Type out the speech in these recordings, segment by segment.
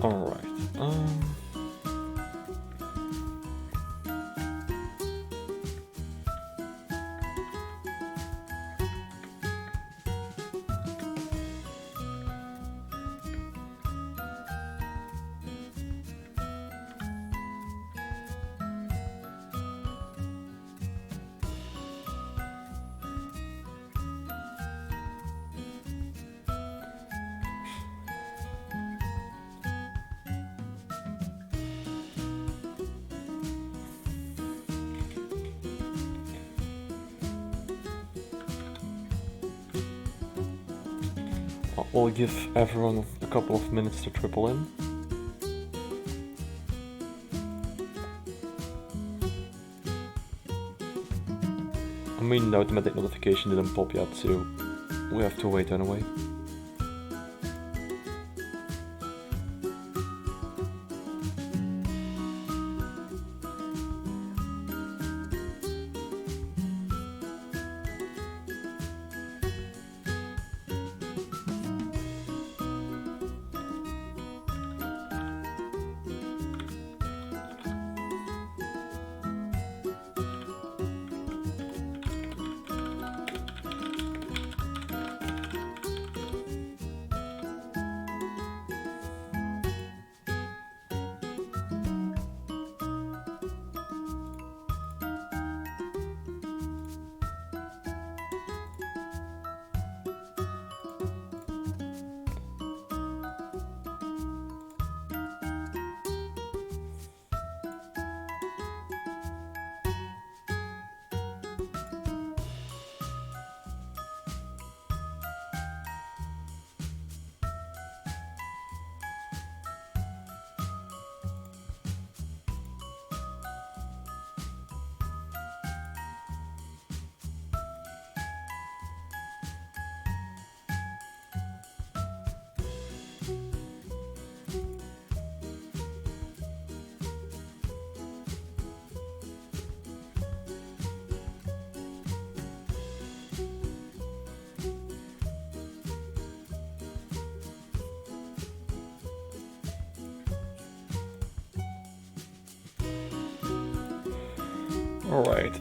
Alright. We'll give everyone a couple of minutes to triple in. I mean, the automatic notification didn't pop yet, so we have to wait anyway. Alright.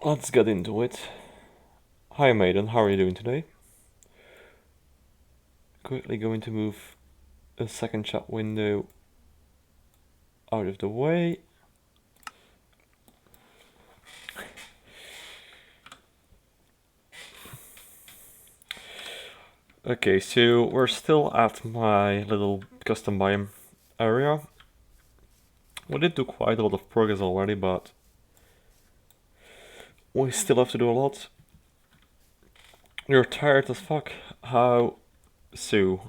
Let's get into it. Hi Maiden, how are you doing today? Quickly going to move a second chat window out of the way. Okay, so we're still at my little custom biome area. We did do quite a lot of progress already, but we still have to do a lot. You're tired as fuck. How so?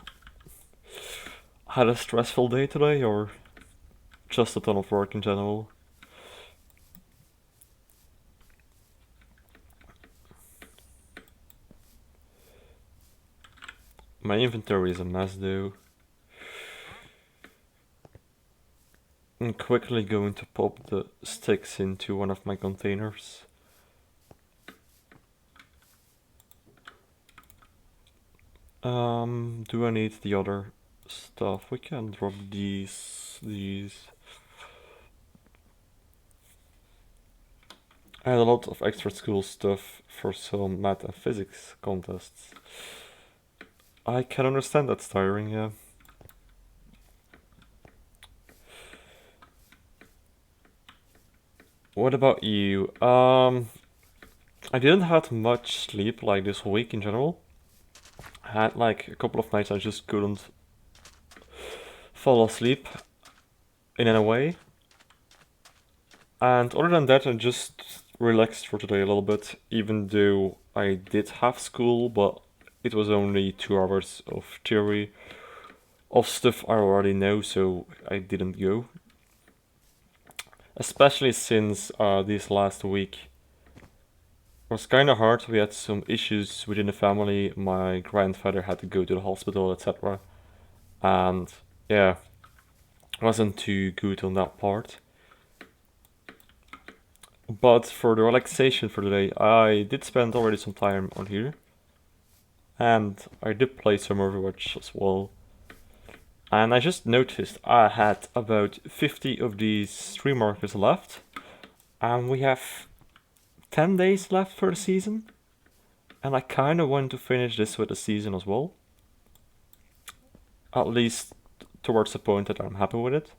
Had a stressful day today, or just a ton of work in general? My inventory is a mess though. I'm quickly going to pop the sticks into one of my containers. Do I need the other stuff? We can drop these. I had a lot of extra school stuff for some math and physics contests. I can understand that's tiring, yeah. What about you? I didn't have much sleep like this week in general. I had like a couple of nights I just couldn't fall asleep in any way. And other than that, I just relaxed for today a little bit, even though I did have school, but it was only 2 hours of theory of stuff I already know, so I didn't go. Especially since this last week was kind of hard. We had some issues within the family. My grandfather had to go to the hospital, etc. And yeah, wasn't too good on that part. But for the relaxation for today, I did spend already some time on here. And I did play some Overwatch as well. And I just noticed I had about 50 of these stream markers left. And we have 10 days left for the season. And I kind of want to finish this with the season as well. At least towards the point that I'm happy with it.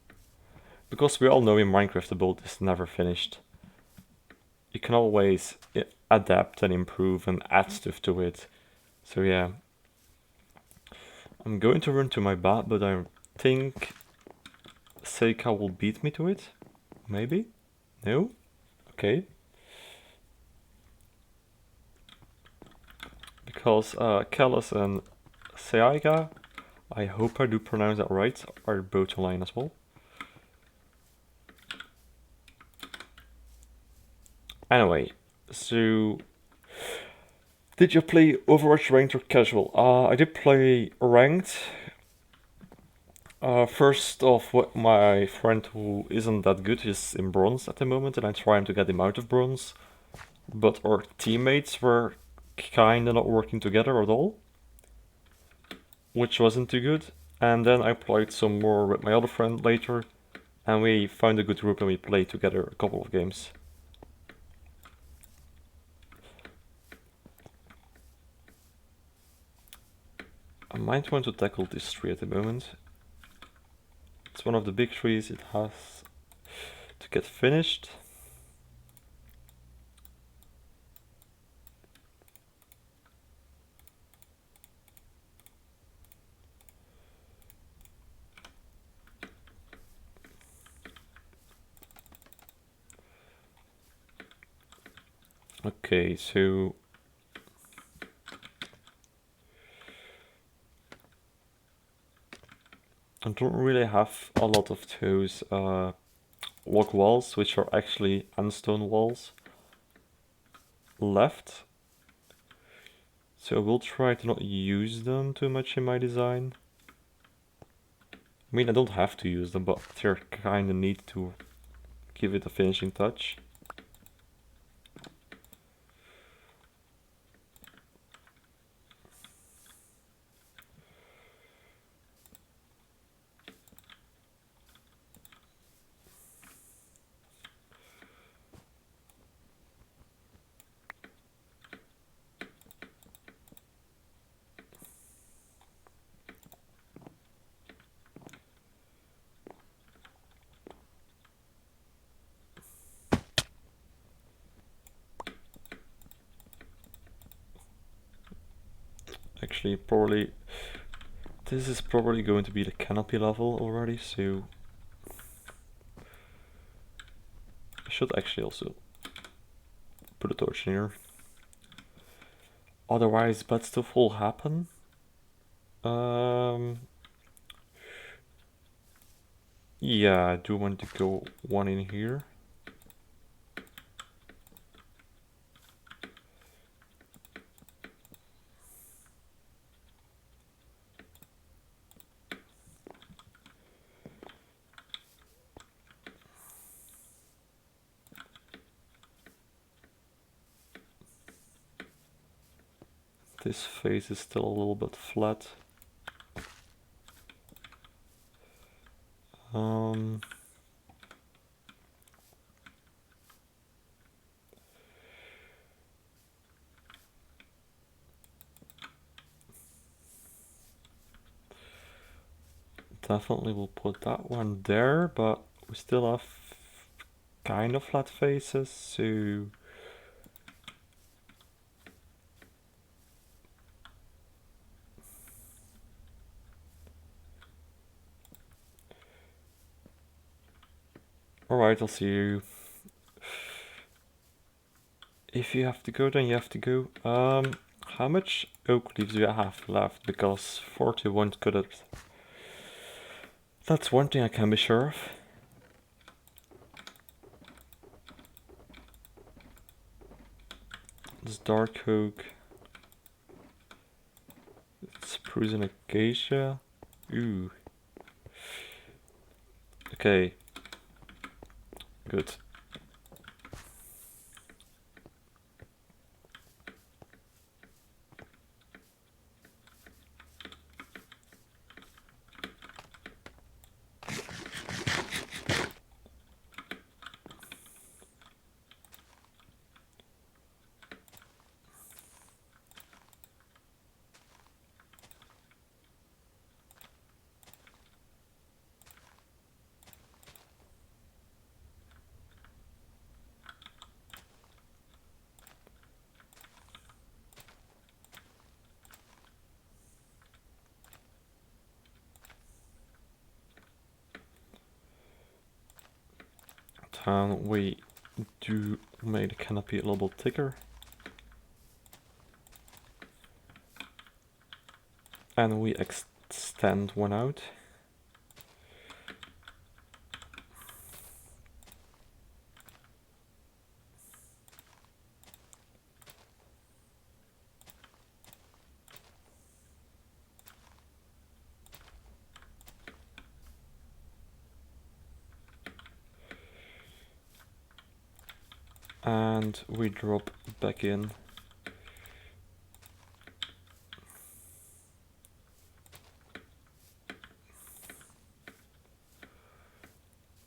Because we all know in Minecraft the build is never finished. You can always adapt and improve and add stuff to it. So yeah. I'm going to run to my bat, but I think Seika will beat me to it. Maybe? No? Okay. Because Kalas and Seika, I hope I do pronounce that right, are both online as well. Anyway, so did you play Overwatch ranked or casual? I did play ranked. First off, my friend who isn't that good is in bronze at the moment, and I'm trying to get him out of bronze. But our teammates were kinda not working together at all, which wasn't too good. And then I played some more with my other friend later, and we found a good group and we played together a couple of games. I might want to tackle this tree at the moment. It's one of the big trees, it has to get finished. Okay, so I don't really have a lot of those log walls, which are actually sandstone walls, left. So I will try to not use them too much in my design. I mean, I don't have to use them, but they're kinda neat to give it a finishing touch. Actually, probably this is probably going to be the canopy level already, so I should actually also put a torch in here. Otherwise, bad stuff will happen. Yeah, I do want to go one in here. This face is still a little bit flat. Definitely will put that one there, but we still have kind of flat faces, so alright, I'll see you. If you have to go, then you have to go. How much oak leaves do I have left? Because 40 won't cut it. That's one thing I can be sure of. This dark oak. Spruce and acacia. Ooh. Okay. Good. and we do make the canopy a little bit thicker. And we extend one out. And we drop back in.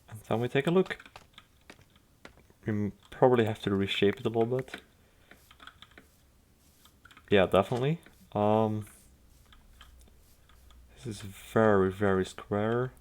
And then we take a look. We probably have to reshape it a little bit. Yeah, definitely. This is very, very square.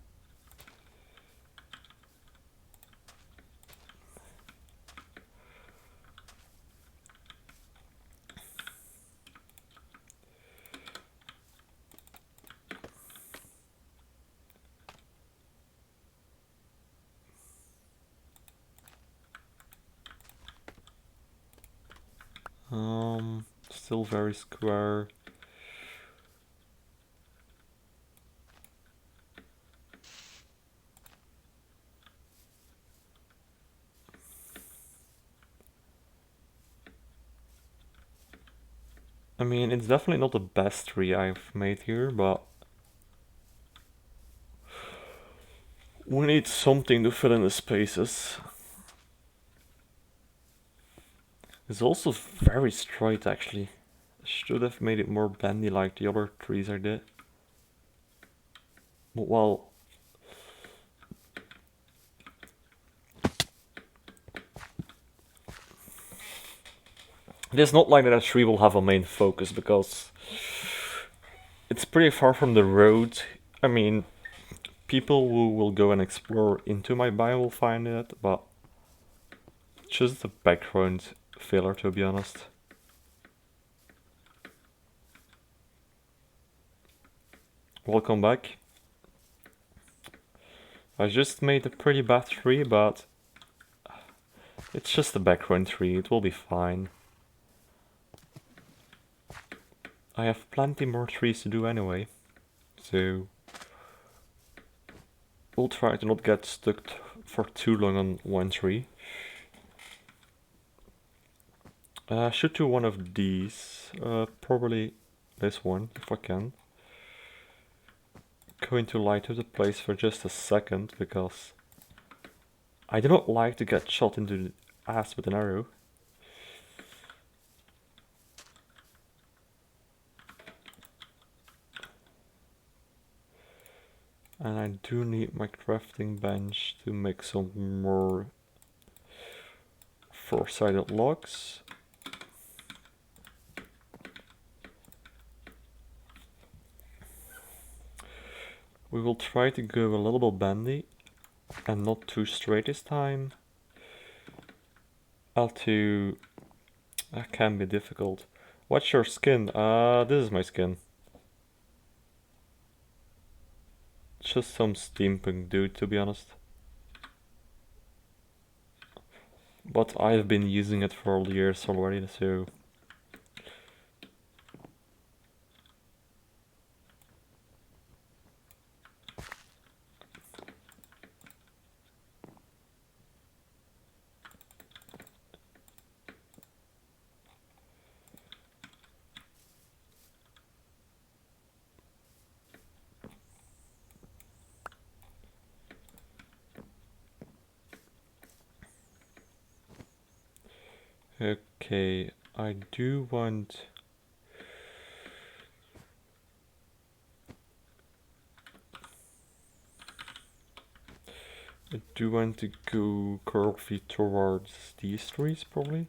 Still very square. I mean, it's definitely not the best tree I've made here, but we need something to fill in the spaces. It's also very straight, actually. I should have made it more bendy like the other trees I did. But well, it is not like that a tree will have a main focus, because it's pretty far from the road. I mean, people who will go and explore into my biome will find it, but just a background filler, to be honest. Welcome back. I just made a pretty bad tree, but it's just a background tree, it will be fine. I have plenty more trees to do anyway, so we'll try to not get stuck for too long on one tree. I should do one of these, probably this one, if I can. Going to light up the place for just a second, because I do not like to get shot into the ass with an arrow. And I do need my crafting bench to make some more four-sided logs. We will try to go a little bit bendy and not too straight this time. L2 that can be difficult. What's your skin? This is my skin. Just some steampunk dude, to be honest. But I've been using it for all years already, so... Okay, I do want... I do want to go curvy towards these trees, probably.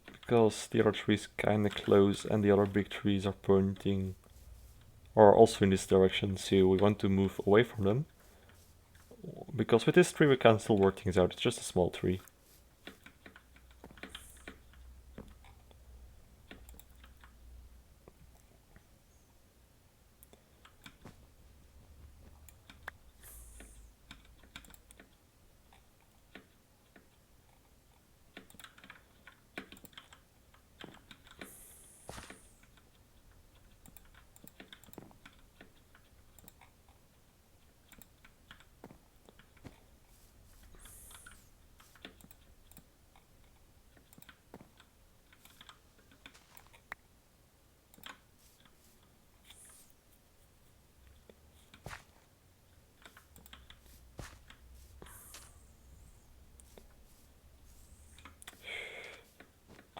Because the other trees kinda close and the other big trees are pointing... are also in this direction, so we want to move away from them. Because with this tree we can still work things out, it's just a small tree.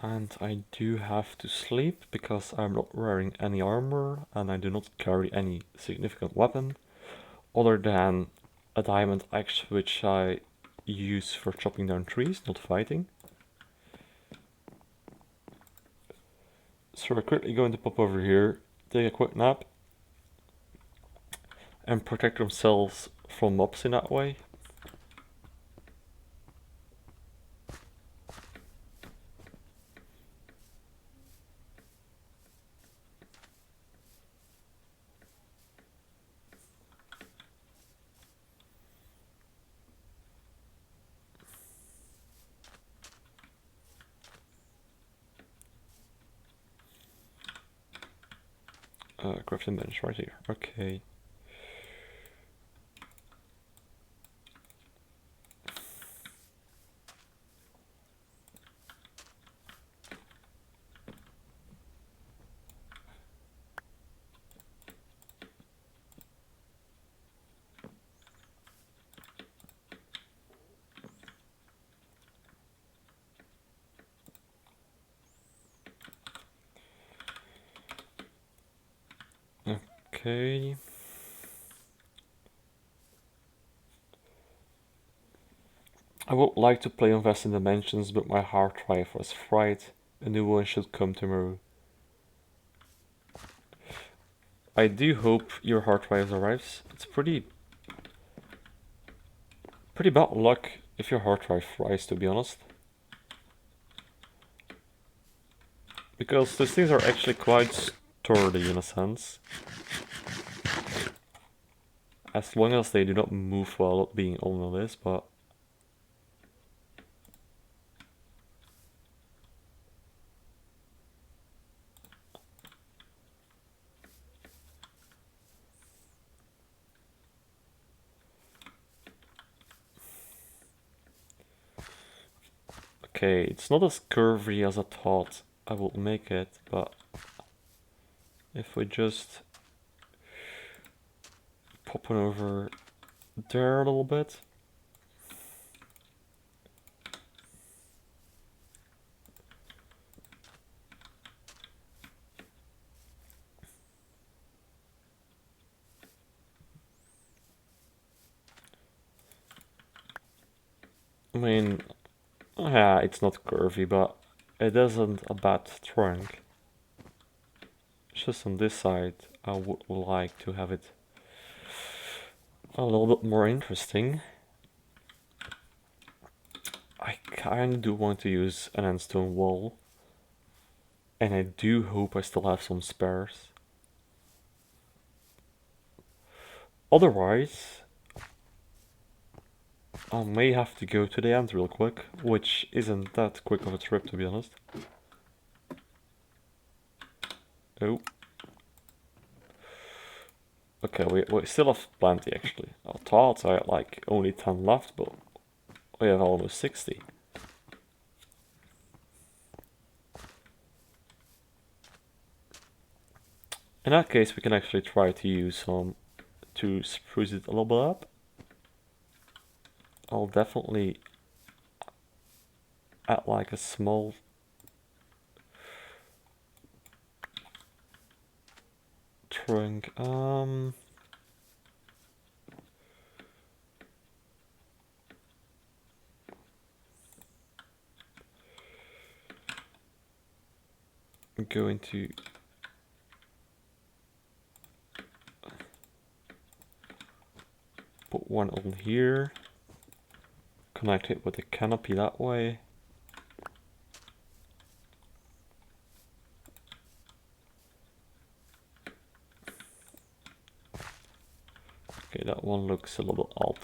And I do have to sleep because I'm not wearing any armor and I do not carry any significant weapon other than a diamond axe which I use for chopping down trees, not fighting. So we're quickly going to pop over here, take a quick nap, and protect themselves from mobs in that way. Crafting bench right here. Okay. Okay. I would like to play on Western Dimensions, but my hard drive was fried. A new one should come tomorrow. I do hope your hard drive arrives. It's pretty bad luck if your hard drive fries, to be honest. Because those things are actually quite sturdy in a sense. As long as they do not move while being on this, but... Okay, it's not as curvy as I thought I would make it, but... If we just... pop it over there a little bit. I mean, yeah, it's not curvy, but it isn't a bad trunk. It's just on this side, I would like to have it a little bit more interesting. I kinda do want to use an endstone wall. And I do hope I still have some spares. Otherwise, I may have to go to the end real quick, which isn't that quick of a trip, to be honest. Oh. Okay, we still have plenty, actually. I thought I had like only 10 left, but we have almost 60. In that case, we can actually try to use some to spruce it a little bit up. I'll definitely add like a small trunk. I'm going to put one on here, connect it with the canopy that way. Okay, that one looks a little odd.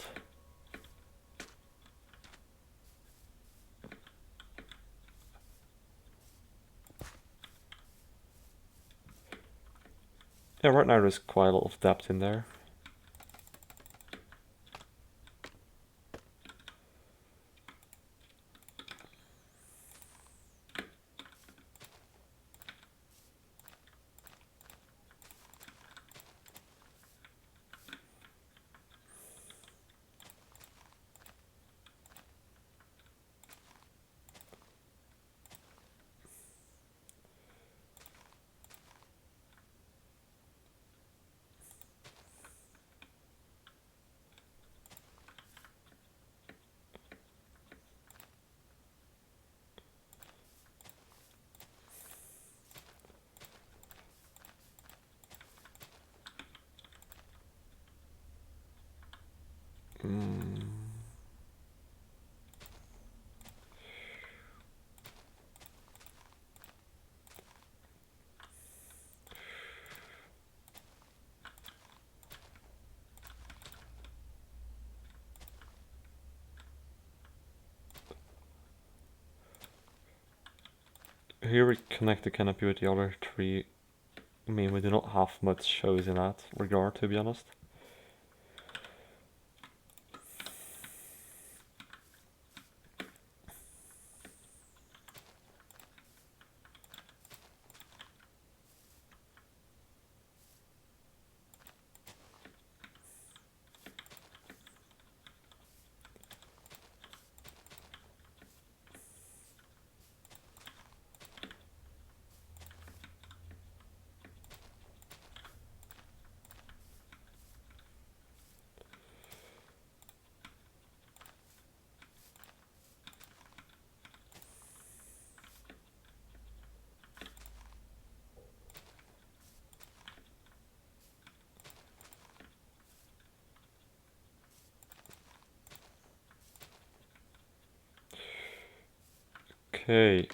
Yeah, right now there's quite a lot of depth in there. here we connect the canopy with the other tree. I mean, we do not have much choice in that regard, to be honest. Okay.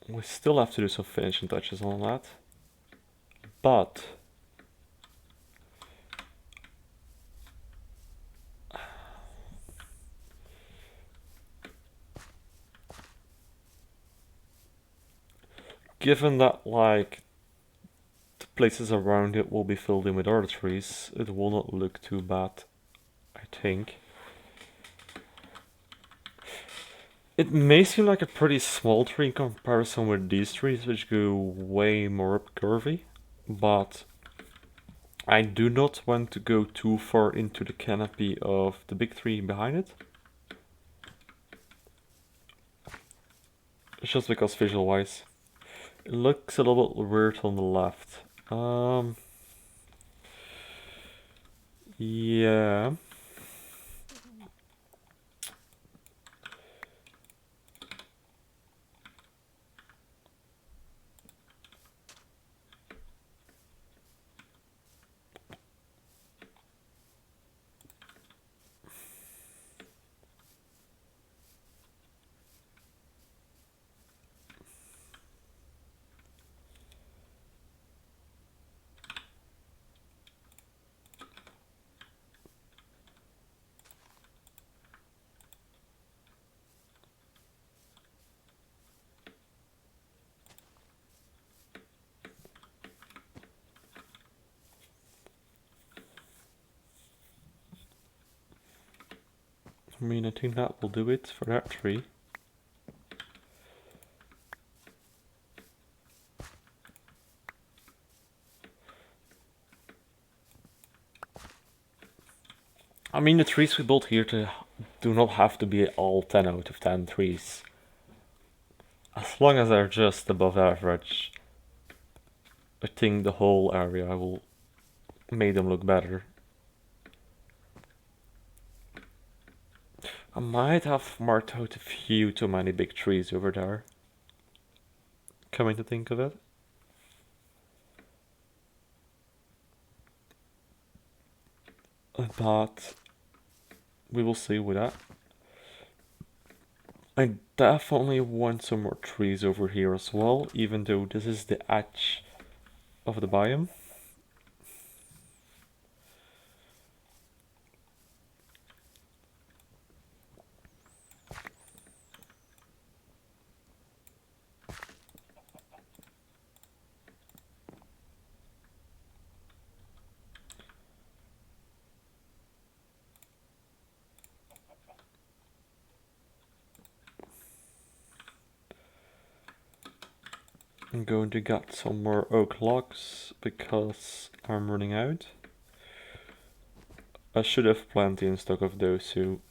We still have to do some finishing touches on that. But given that, like, the places around it will be filled in with other trees, it will not look too bad, I think. It may seem like a pretty small tree in comparison with these trees, which go way more up curvy, but I do not want to go too far into the canopy of the big tree behind it. It's just because visual-wise, it looks a little bit weird on the left. Yeah. I mean, I think that will do it for that tree. I mean, the trees we built here do not have to be all 10 out of 10 trees. As long as they're just above average, I think the whole area will make them look better. I might have marked out a few too many big trees over there, coming to think of it. But we will see with that. I definitely want some more trees over here as well, even though this is the edge of the biome. I'm going to get some more oak logs because I'm running out. I should have plenty in stock of those too.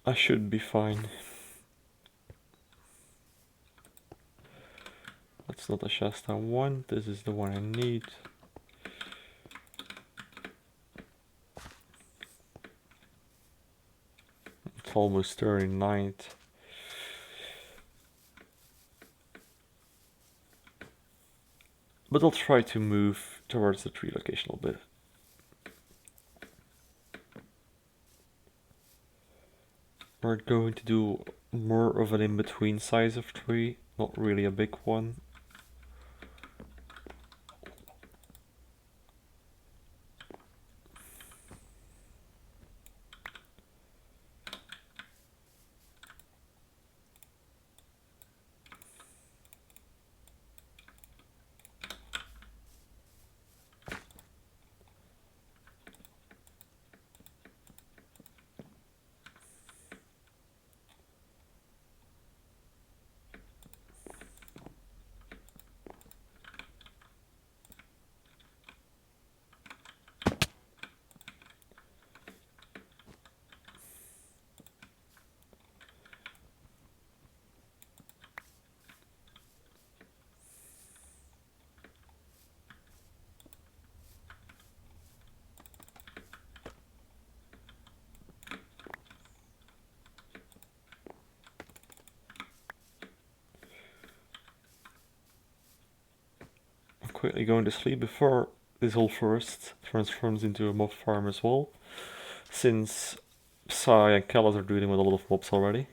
I should be fine. That's not the chest I want, this is the one I need. It's almost 39th. But I'll try to move towards the tree location a little bit. We're going to do more of an in-between size of tree, not really a big one. quickly going to sleep before this whole forest transforms into a mob farm as well, since Psy and Kellis are dealing with a lot of mobs already.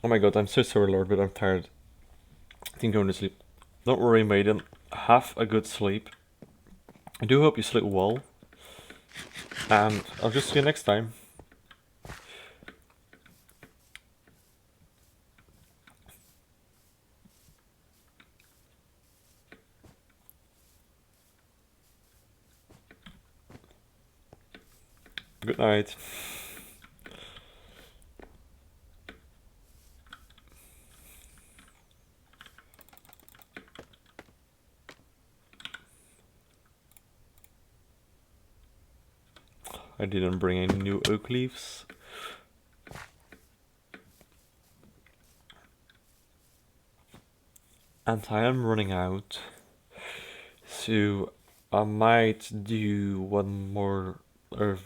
Oh my god, I'm so sorry, Lord, but I'm tired. I think I'm going to sleep. Don't worry, maiden. Have a good sleep. I do hope you sleep well. And I'll just see you next time. Good night. I didn't bring any new oak leaves. And I am running out. So I might do one more of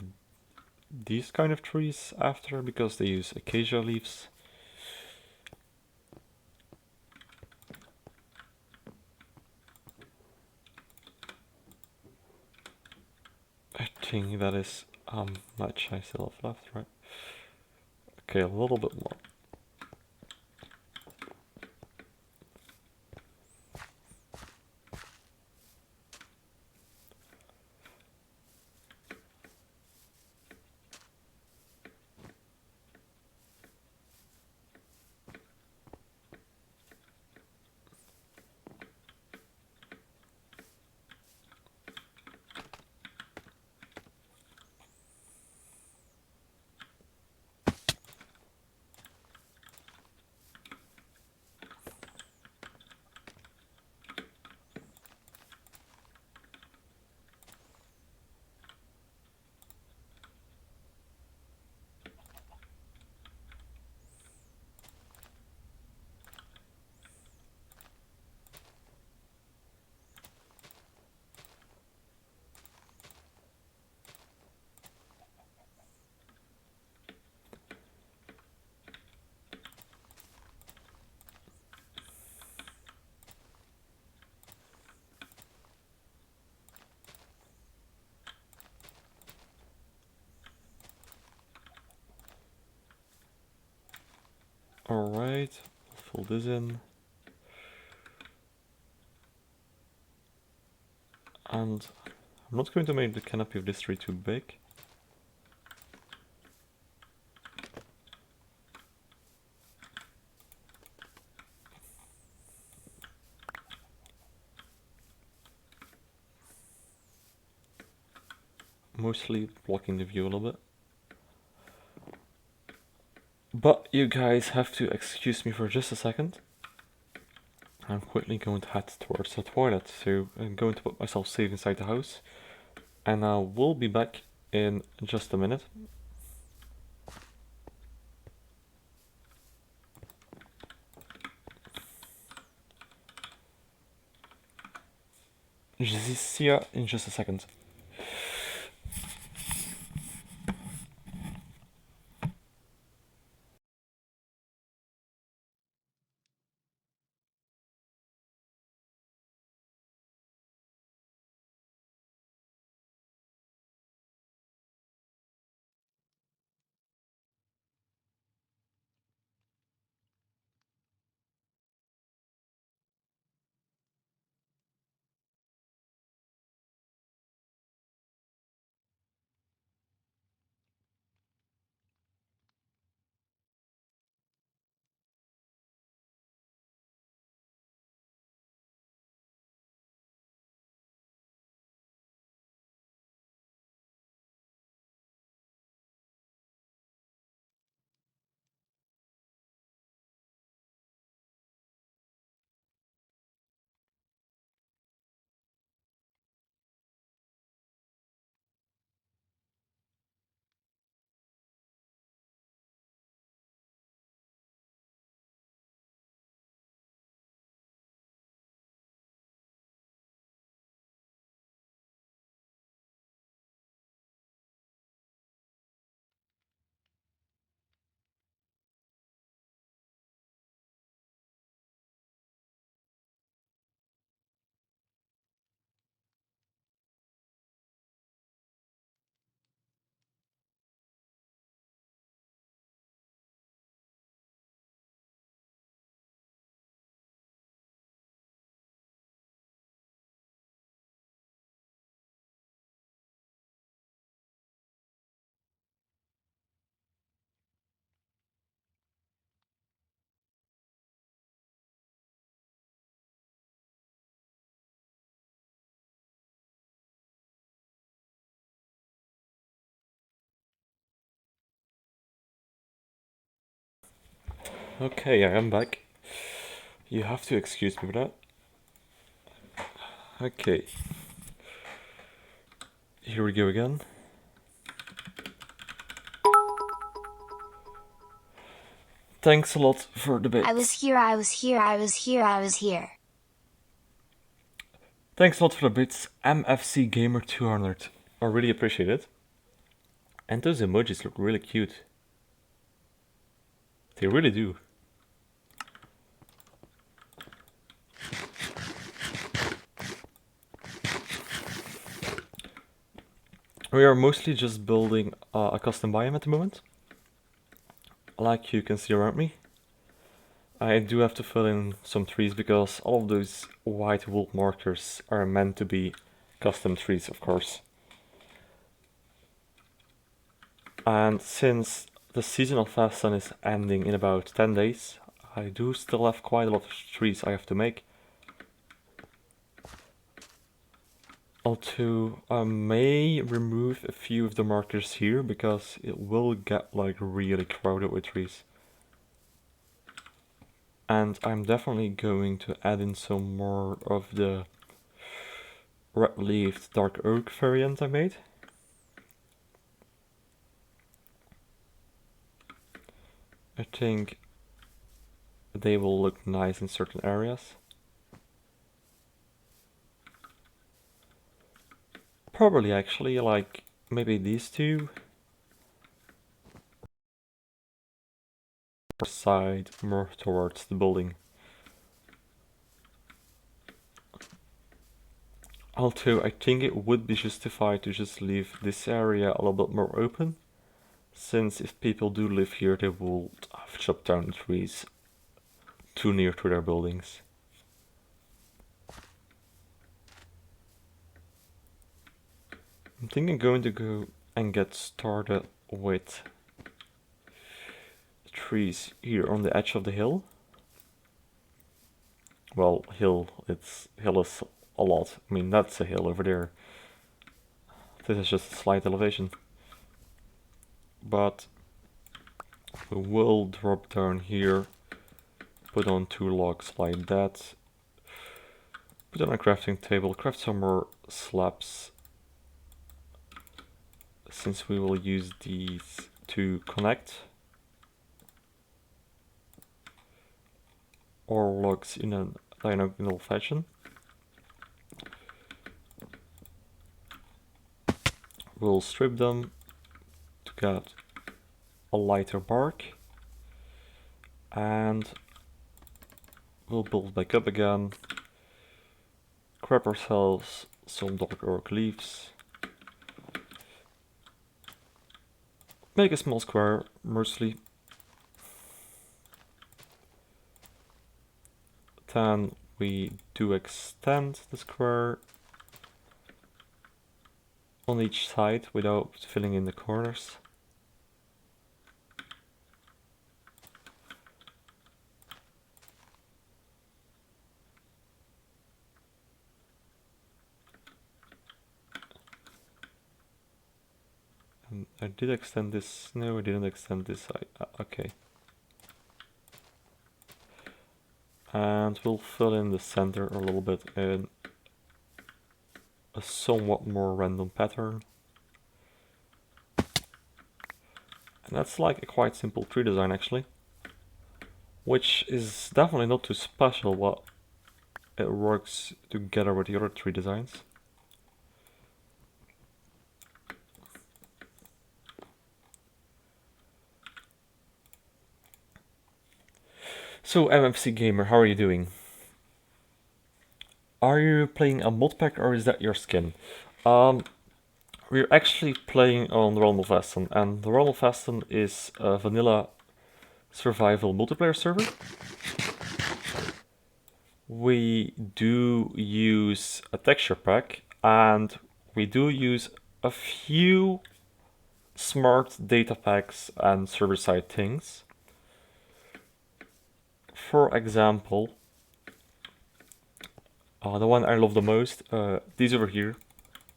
these kind of trees after, because they use acacia leaves. I think that is much I still have left, right? Okay, a little bit more. Alright, fill this in. And I'm not going to make the canopy of this tree too big. Mostly blocking the view a little bit. But you guys have to excuse me for just a second. I'm quickly going to head towards the toilet, so I'm going to put myself safe inside the house. And I will be back in just a minute. See ya in just a second. Okay, I am back. You have to excuse me for that. Okay. Here we go again. Thanks a lot for the bit. I was here, I was here, I was here, I was here. Thanks a lot for the bits, MFC Gamer 200. I really appreciate it. And those emojis look really cute. They really do. We are mostly just building a custom biome at the moment. Like you can see around me. I do have to fill in some trees because all of those white wool markers are meant to be custom trees, of course. And since the seasonal fast sun is ending in about 10 days, I do still have quite a lot of trees I have to make. Although I may remove a few of the markers here because it will get like really crowded with trees. And I'm definitely going to add in some more of the red-leaved dark oak variant I made. I think they will look nice in certain areas. Probably actually, like maybe these two. Side more towards the building. Although I think it would be justified to just leave this area a little bit more open, since if people do live here they will have chopped down trees too near to their buildings. I'm thinking going to go and get started with trees here on the edge of the hill. Well, hill is a lot. I mean, that's a hill over there. This is just a slight elevation. But we will drop down here, put on 2 logs like that, put on a crafting table, craft some more slabs, since we will use these to connect our logs in a diagonal fashion. We'll strip them to get a lighter bark, and we'll build back up again, grab ourselves some dark oak leaves, make a small square mostly, then we do extend the square on each side without filling in the corners. And I did extend this. No, I didn't extend this side. Okay. And we'll fill in the center a little bit in a somewhat more random pattern. And that's like a quite simple tree design actually, which is definitely not too special, but it works together with the other tree designs. So MFC Gamer, how are you doing? Are you playing a mod pack or is that your skin? We're actually playing on RoV Last, and the RoV Last is a vanilla survival multiplayer server. We do use a texture pack, and we do use a few smart data packs and server-side things. For example, the one I love the most, these over here,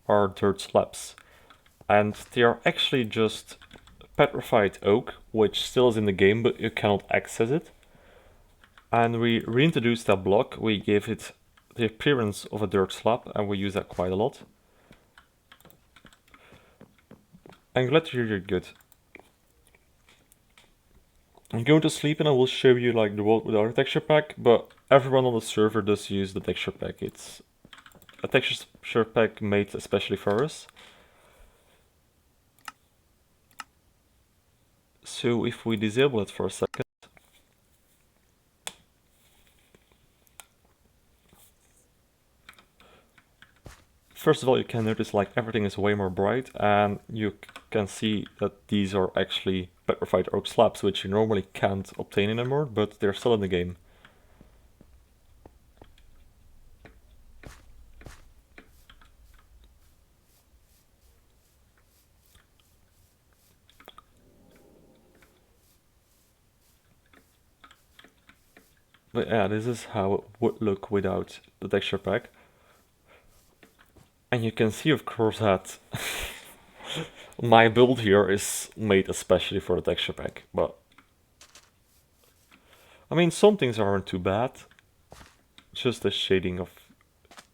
are dirt slabs. And they are actually just petrified oak, which still is in the game, but you cannot access it. and we reintroduced that block. We gave it the appearance of a dirt slab, and we use that quite a lot. I'm glad to hear you're good. I'm going to sleep and I will show you like the world without a texture pack, but everyone on the server does use the texture pack. It's a texture pack made especially for us. So if we disable it for a second, first of all, you can notice like everything is way more bright, and you can see that these are actually petrified oak slabs, which you normally can't obtain anymore, but they're still in the game. But yeah, this is how it would look without the texture pack. And you can see, of course, that my build here is made especially for the texture pack, but I mean, some things aren't too bad. Just the shading of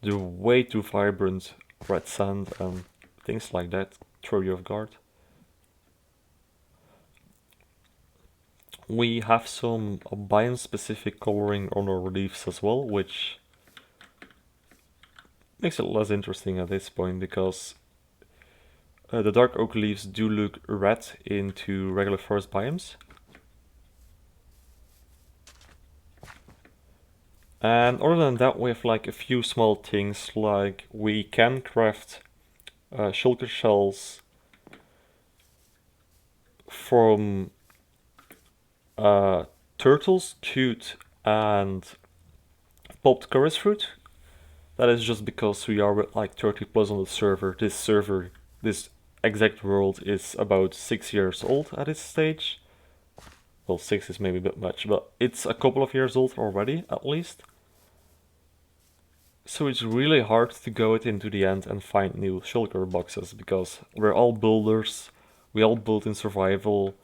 the way too vibrant red sand and things like that throw you off guard. We have some biome-specific coloring on our leaves as well, which makes it less interesting at this point, because the dark oak leaves do look red into regular forest biomes. And other than that, we have like a few small things, like we can craft shulker shells from turtles, jute, and popped chorus fruit. That is just because we are with like 30 plus on the server. This exact world is about 6 years old at this stage. Well, 6 is maybe a bit much, but it's a couple of years old already, at least. So it's really hard to go it into the end and find new shulker boxes, because we're all builders, we all build in survival.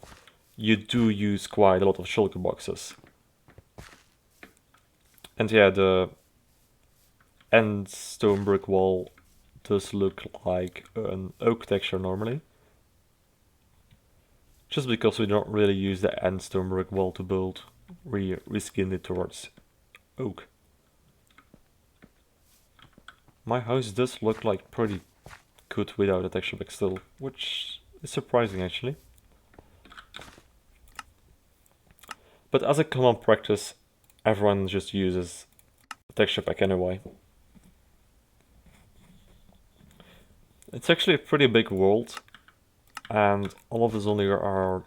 You do use quite a lot of shulker boxes. And yeah, the end stone brick wall does look like an oak texture normally. Just because we don't really use the end stone brick wall to build, we reskinned it towards oak. My house does look like pretty good without a texture pack still, which is surprising actually. But as a common practice, everyone just uses a texture pack anyway. It's actually a pretty big world, and all of us on here are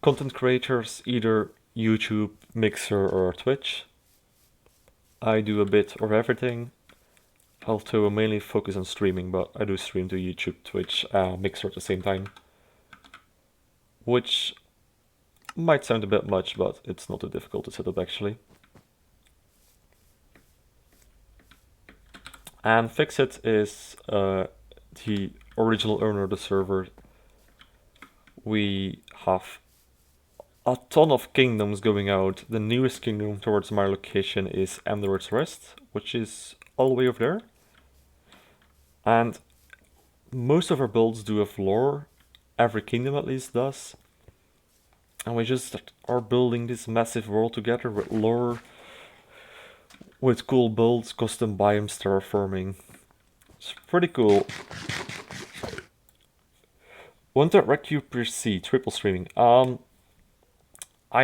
content creators, either YouTube, Mixer, or Twitch. I do a bit of everything, although I mainly focus on streaming, but I do stream to YouTube, Twitch, Mixer at the same time. Which might sound a bit much, but it's not too difficult to set up actually. And Fixit is the original owner of the server. We have a ton of kingdoms going out. The newest kingdom towards my location is Endor's Rest, which is all the way over there. And most of our builds do have lore. Every kingdom at least does. And we just are building this massive world together with lore, with cool builds, custom biomes, terraforming. It's pretty cool. Won't that wreck you per se? Triple streaming. I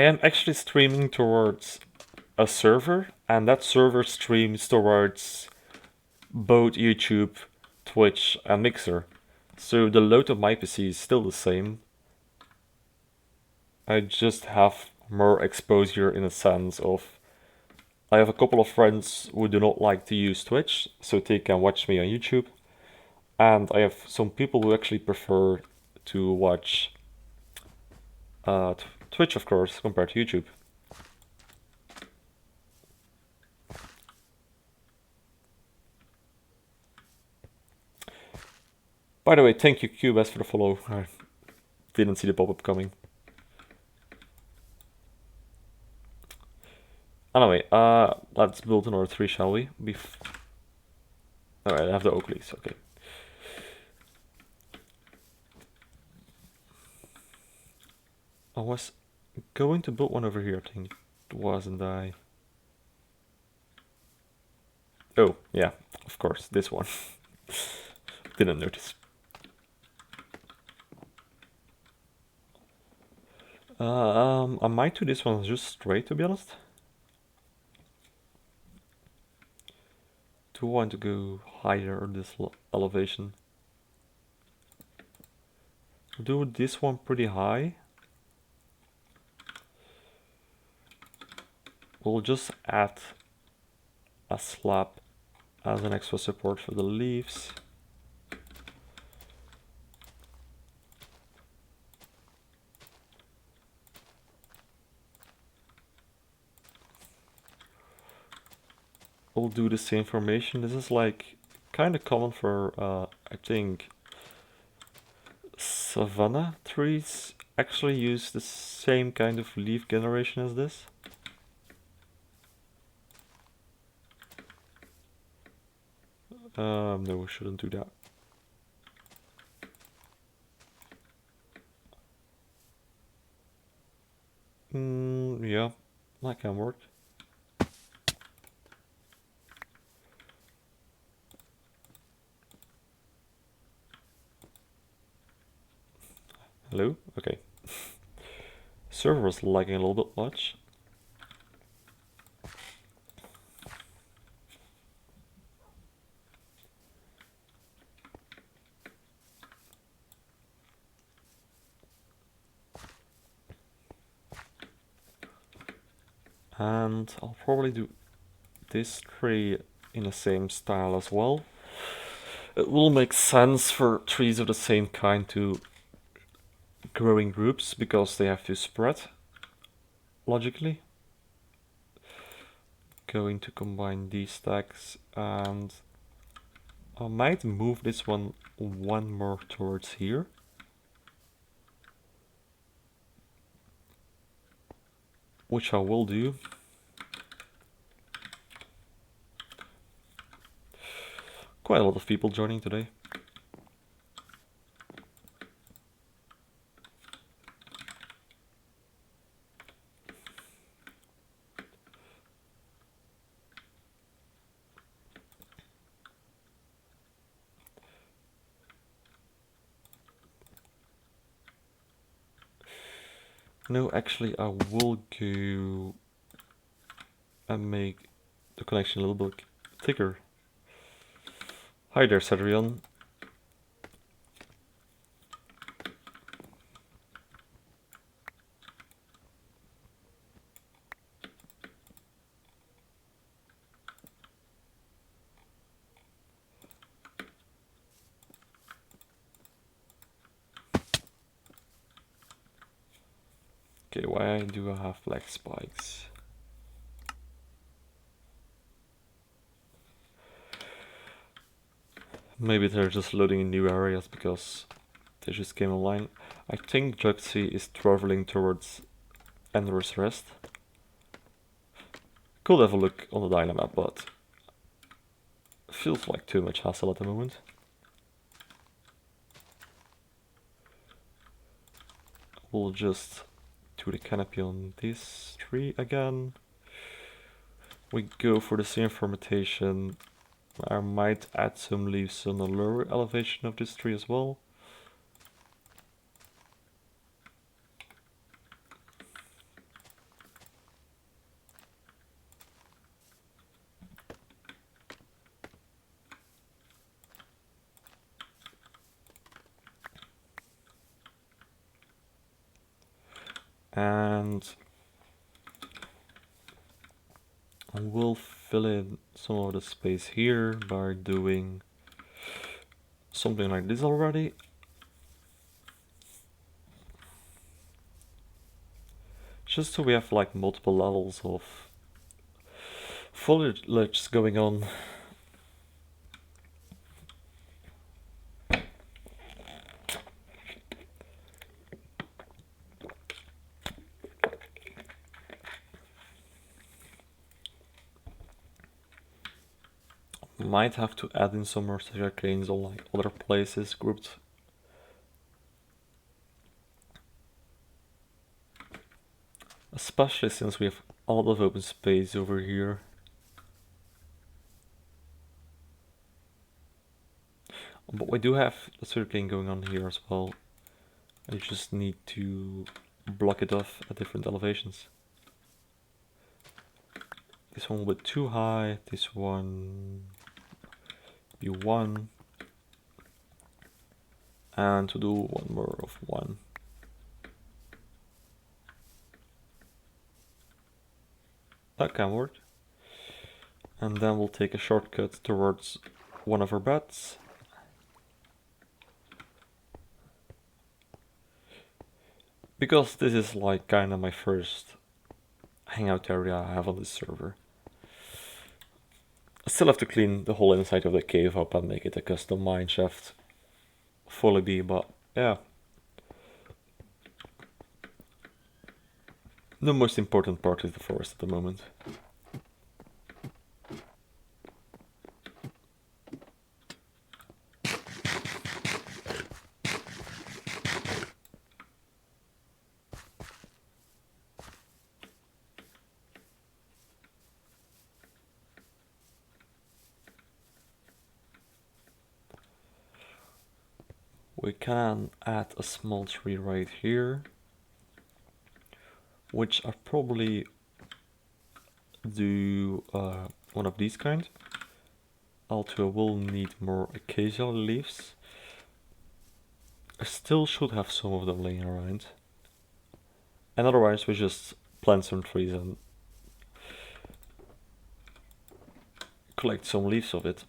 am actually streaming towards a server, and that server streams towards both YouTube, Twitch, and Mixer. So the load of my PC is still the same. I just have more exposure in a sense of I have a couple of friends who do not like to use Twitch, so they can watch me on YouTube. And I have some people who actually prefer to watch Twitch, of course, compared to YouTube. By the way, thank you, QBS, for the follow. I didn't see the pop-up coming. Anyway, let's build another tree, shall we? Alright, I have the oak leaves, okay. I was going to build one over here, I think, wasn't I? Oh, yeah, of course, this one. Didn't notice. I might do this one just straight, to be honest. Do I want to go higher this elevation? Do this one pretty high. We'll just add a slab as an extra support for the leaves. We'll do the same formation. This is like kind of common for, I think, savanna trees actually use the same kind of leaf generation as this. No, we shouldn't do that. Yeah, that can work. Hello? Okay. Server was lagging a little bit much. And I'll probably do this tree in the same style as well. It will make sense for trees of the same kind to grow in groups because they have to spread logically. Going to combine these stacks, and I might move this one more towards here. Which I will do. Quite a lot of people joining today. No, actually I will go and make the connection a little bit thicker. Hi there, Cedrion. Okay, why do I have black spikes? Maybe they're just loading in new areas because they just came online. I think Juxi is traveling towards Ender's Rest. Could have a look on the Dynamap, but feels like too much hassle at the moment. We'll just do the canopy on this tree again. We go for the same fermentation. I might add some leaves on the lower elevation of this tree as well. And we'll fill in some of the space here by doing something like this already. Just so we have like multiple levels of foliage going on. Might have to add in some more stationary cranes on like other places grouped. Especially since we have a lot of open space over here. But we do have a stationary crane going on here as well. I just need to block it off at different elevations. This one will be too high, this one be 1. And to do one more of 1. That can work. And then we'll take a shortcut towards one of our beds. Because this is like kinda my first hangout area I have on this server. I still have to clean the whole inside of the cave up and make it a custom mineshaft fully be, but yeah. The most important part is the forest at the moment. We can add a small tree right here, which I probably do one of these kind. Also, I will need more acacia leaves. I still should have some of them laying around. And otherwise we just plant some trees and collect some leaves of it.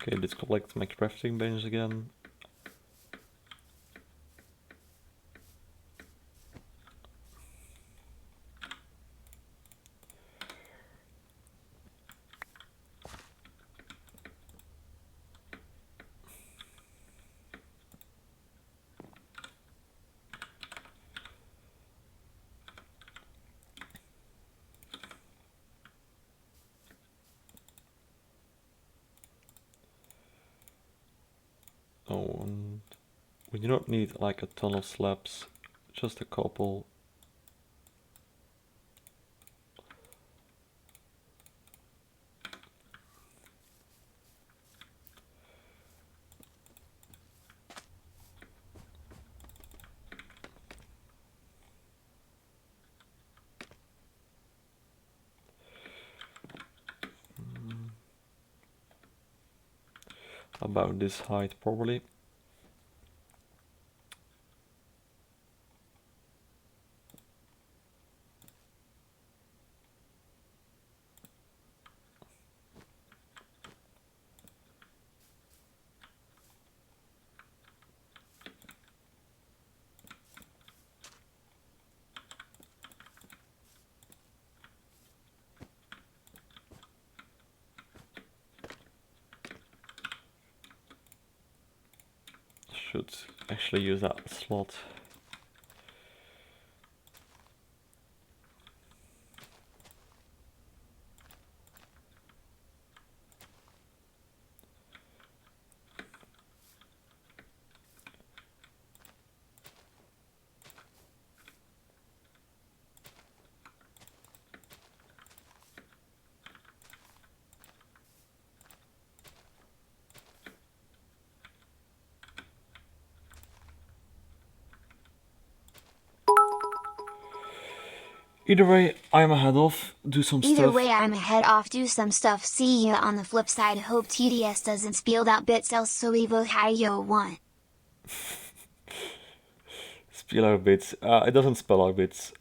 Okay, let's collect my crafting bench again. Oh, and we do not need like a ton of slabs, just a couple. About this height probably. Should actually use that slot. Either way, I'm ahead off, do some Either stuff. way, I'm head off, do some stuff. See ya on the flip side. Hope TDS doesn't spill out bits, else so we both high yo one. Spill out bits. It doesn't spell out bits.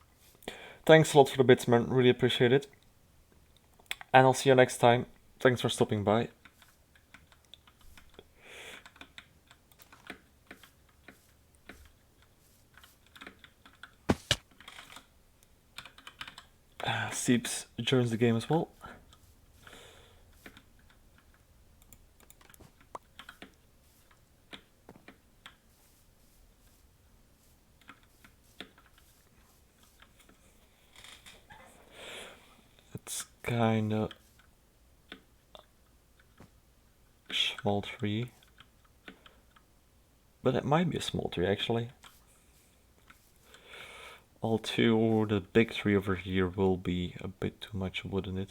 Thanks a lot for the bits, man. Really appreciate it. And I'll see you next time. Thanks for stopping by. Seeps joins the game as well. It's kinda small tree. But it might be a small tree actually. Although the big tree over here will be a bit too much wood in it.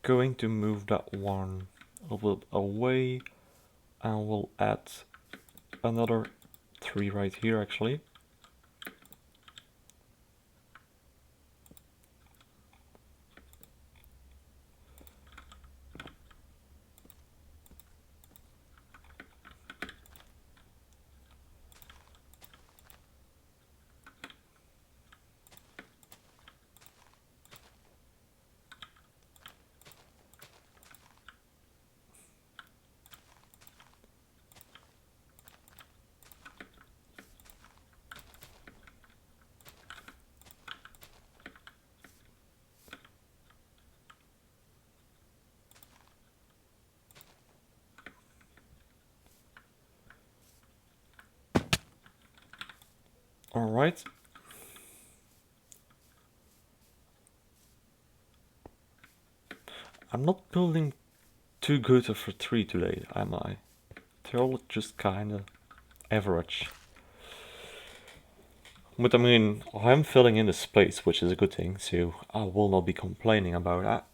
Going to move that one a little bit away, and we'll add another tree right here actually. Alright. I'm not building too good of a tree today, am I? They're all just kinda average. But I mean, I'm filling in the space, which is a good thing, so I will not be complaining about that.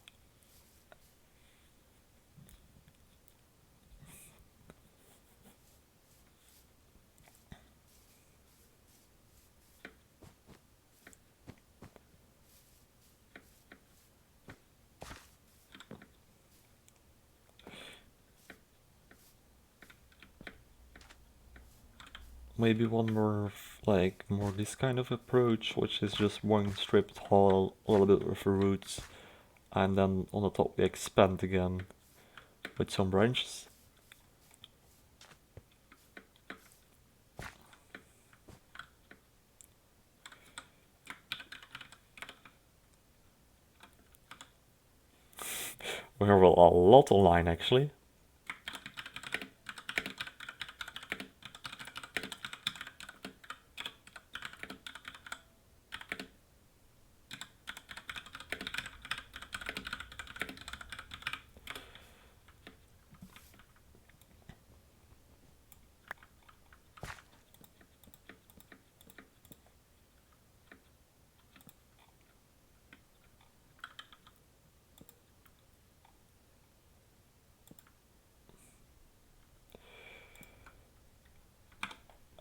Maybe one more, like, more this kind of approach, which is just one strip tall, a little bit with the roots, and then on the top we expand again with some branches. We have a lot online actually.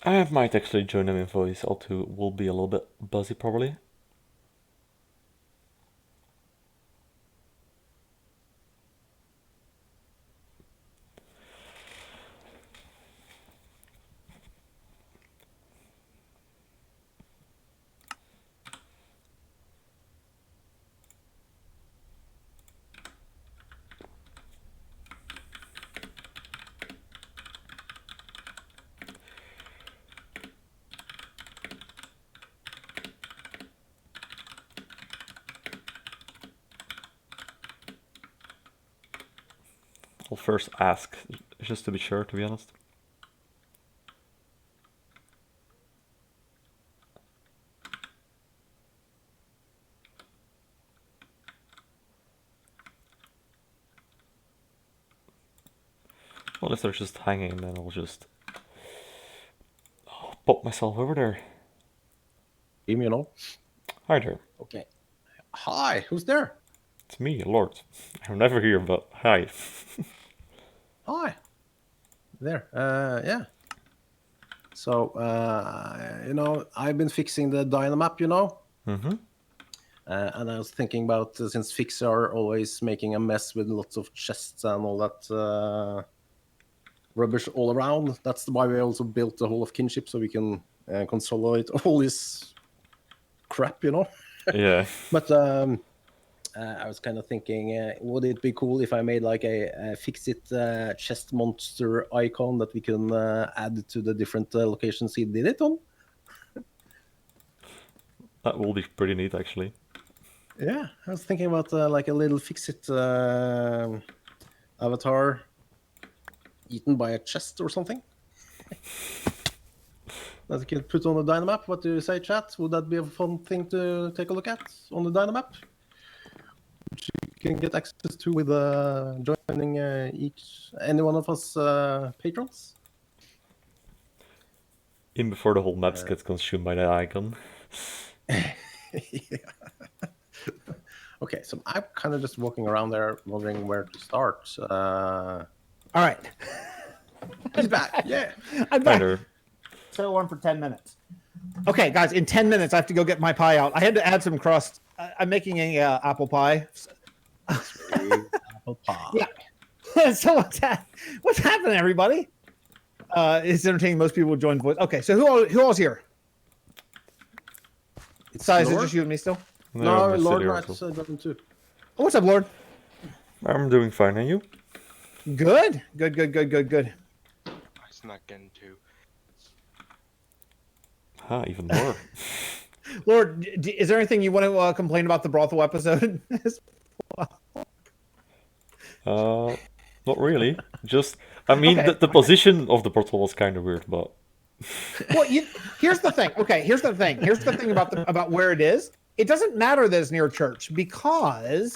I might actually join them in voice, although it will be a little bit buzzy probably. I'll first ask, just to be sure, to be honest. Well, if they're just hanging, then I'll just pop myself over there. Team, you know. Hi there. Okay. Hi, who's there? It's me, Lord. I'm never here, but hi. Hi. There. Yeah. So, you know, I've been fixing the Dynamap, you know. Mm-hmm. And I was thinking about since Fixer are always making a mess with lots of chests and all that rubbish all around. That's why we also built the Hall of Kinship, so we can consolidate all this crap, you know. Yeah. But I was kind of thinking, would it be cool if I made like a fix-it chest monster icon that we can add to the different locations he did it on? That will be pretty neat, actually. Yeah, I was thinking about like a little fix-it avatar eaten by a chest or something. That you could put on the Dynamap. What do you say, chat? Would that be a fun thing to take a look at on the Dynamap? Which you can get access to with joining any one of us patrons. Even before the whole maps gets consumed by that icon. Yeah. Okay, so I'm kind of just walking around there wondering where to start. All right. He's back. Yeah. I'm back. Either. Still on for 10 minutes. Okay, guys, in 10 minutes, I have to go get my pie out. I had to add some crust. I'm making a apple pie. Apple pie. Yeah. So what's happening, everybody? It's entertaining. Most people join voice. Okay, so who all's here? Size, is it just you and me still? No, I'm Lord here Knight's also. done too. Oh, what's up, Lord? I'm doing fine, and you? Good. I snuck in too. Ah, even more. Lord, is there anything you want to complain about the brothel episode? Not really. Just, I mean, Okay. the position of the portal was kind of weird, but Well, here's the thing. Okay, here's the thing. Here's the thing about where it is. It doesn't matter that it's near a church because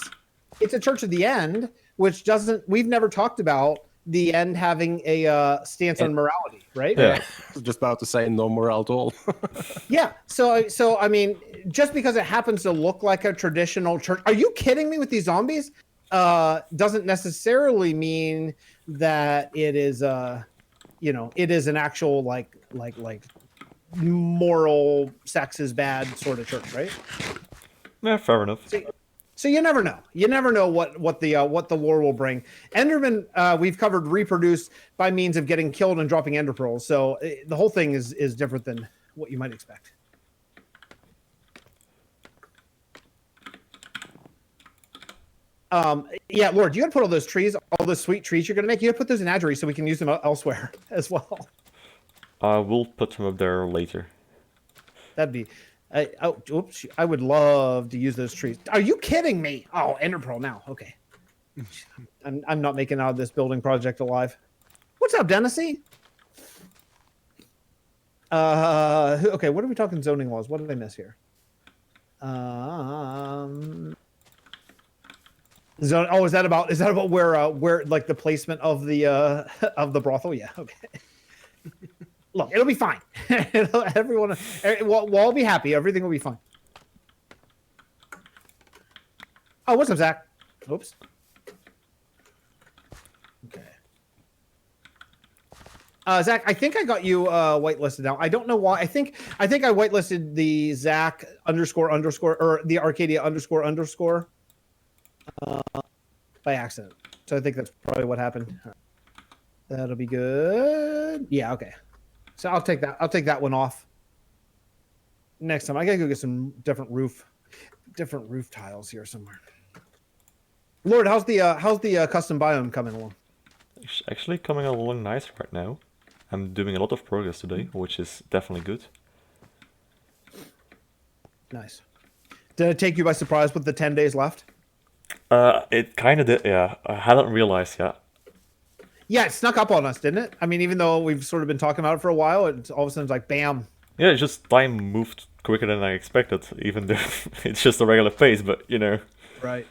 it's a church at the end, which doesn't. We've never talked about the end having a stance on morality, right? yeah. I was just about to say no morale at all. Yeah. So I mean, just because it happens to look like a traditional church, are you kidding me with these zombies? Doesn't necessarily mean that it is it is an actual like moral sex is bad sort of church, right? Yeah, fair enough. So you never know. You never know what the war will bring. Enderman, we've covered reproduce by means of getting killed and dropping ender pearls. So the whole thing is different than what you might expect. Yeah, Lord, you got to put all those trees, all those sweet trees you're going to make. You got to put those in Adgery so we can use them elsewhere as well. We'll put them up there later. That'd be. Oops! I would love to use those trees. Are you kidding me? Oh, ender pearl now. Okay. I'm not making out of this building project alive. What's up, Dennisy? Okay, what are we talking zoning laws? What did I miss here? Zone. Oh, is that about where like the placement of the brothel? Yeah. Okay. Look, it'll be fine. Everyone, we'll all be happy. Everything will be fine. Oh, what's up, Zach? Oops. Okay. Zach, I think I got you whitelisted now. I don't know why. I think I whitelisted the Zach _ or the Arcadia _ by accident. So I think that's probably what happened. That'll be good. Yeah. Okay. So I'll take that one off. Next time I gotta go get some different roof tiles here somewhere. Lord, how's the custom biome coming along? It's actually coming along nice right now. I'm doing a lot of progress today, which is definitely good. Nice. Did it take you by surprise with the 10 days left? It kind of did, yeah. I hadn't realized yet. Yeah, it snuck up on us, didn't it? I mean, even though we've sort of been talking about it for a while, it's all of a sudden it's like, bam. Yeah, it's just time moved quicker than I expected, even though it's just a regular pace, but you know. Right.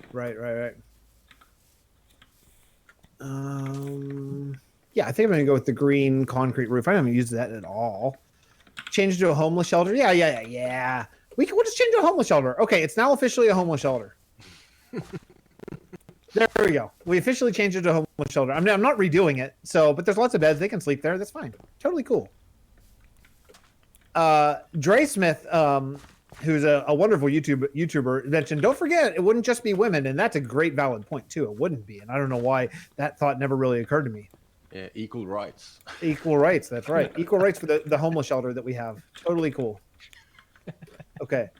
Yeah, I think I'm gonna go with the green concrete roof. I haven't used that at all. Change it to a homeless shelter. Yeah. We'll just change it to a homeless shelter. Okay, it's now officially a homeless shelter. There we go. We officially changed it to a homeless shelter. I'm not redoing it. But there's lots of beds. They can sleep there. That's fine. Totally cool. Dre Smith, who's a wonderful YouTuber, mentioned, don't forget, it wouldn't just be women. And that's a great valid point, too. It wouldn't be. And I don't know why that thought never really occurred to me. Yeah, equal rights. Equal rights. That's right. Equal rights for the homeless shelter that we have. Totally cool. Okay.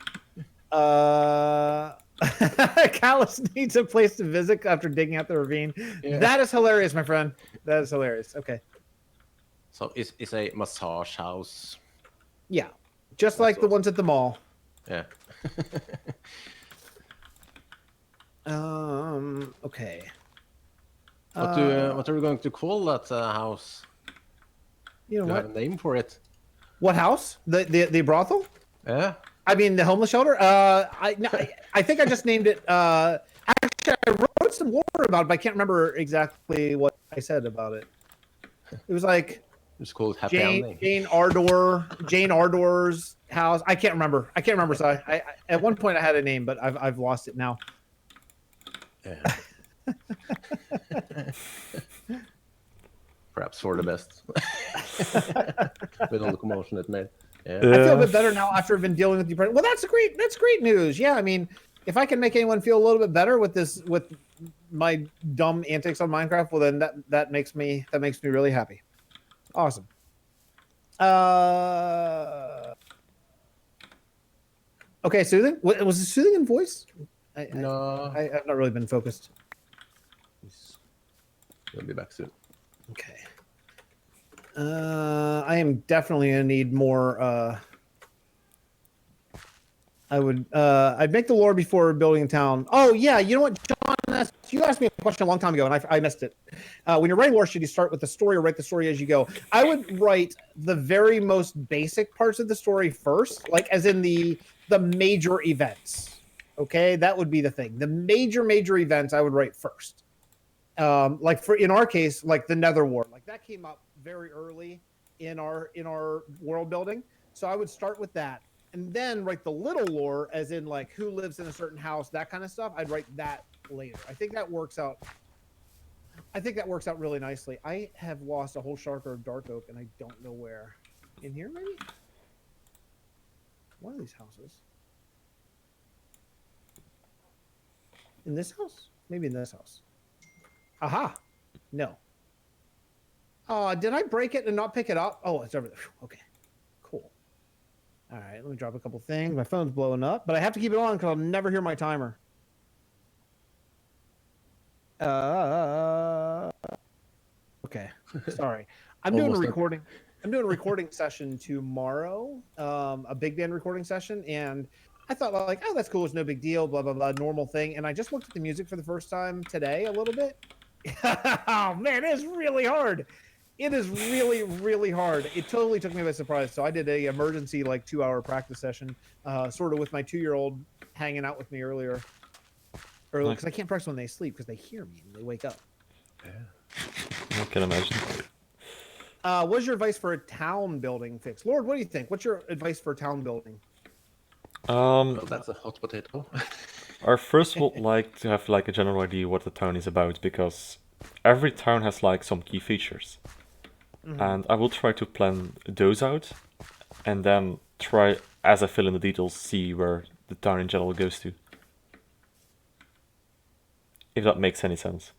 Callus needs a place to visit after digging out the ravine. Yeah. That is hilarious, my friend. That is hilarious. Okay. So it's a massage house. Yeah. Just like the ones at the mall. Yeah. Okay. What are we going to call that house? You know Do you what? have a name for it? What house? The brothel? Yeah. I mean the homeless shelter. I think I just named it. Actually, I wrote some lore about it, but I can't remember exactly what I said about it. It was like It's called Happy Ending. Jane Ardor's house. I can't remember. So I at one point I had a name, but I've lost it now. Yeah. Perhaps for the best. With all the commotion it made. Yeah. I feel a bit better now after I've been dealing with depression. Well, that's great news. Yeah, I mean, if I can make anyone feel a little bit better with my dumb antics on Minecraft, well then that makes me really happy. Awesome. Okay, soothing. Was it soothing in voice? No. I've not really been focused. We'll be back soon. Okay. I am definitely gonna need more. I'd make the lore before building a town. Oh yeah, you know what, John? You asked me a question a long time ago, and I missed it. When you're writing lore, should you start with the story or write the story as you go? I would write the very most basic parts of the story first, like as in the major events. Okay, that would be the thing. The major events I would write first. Like in our case, like the Nether War, like that came up very early in our world building. So I would start with that, and then write the little lore, as in like who lives in a certain house, that kind of stuff. I'd write that later. I think that works out really nicely. I have lost a whole shulker of dark oak, and I don't know where. In here, maybe? One of these houses. In this house? Maybe in this house. Aha. No. Did I break it and not pick it up? Oh, it's over there. Okay. Cool. All right, let me drop a couple things. My phone's blowing up, but I have to keep it on because I'll never hear my timer. Okay. Sorry. I'm doing a recording. I'm doing a recording session tomorrow, a big band recording session, and I thought like, oh, that's cool. It's no big deal. Blah blah blah. Normal thing. And I just looked at the music for the first time today a little bit. Oh man, it is really hard. It is really, really hard. It totally took me by surprise. So I did a emergency like 2-hour practice session, sort of with my 2-year-old hanging out with me earlier because I can't practice when they sleep because they hear me and they wake up. Yeah. I can imagine. What's your advice for a town building fix? Lord, what do you think? What's your advice for town building? Well, that's a hot potato. I first would like to have like a general idea what the town is about, because every town has like some key features. And I will try to plan those out, and then try, as I fill in the details, see where the town in general goes to. If that makes any sense.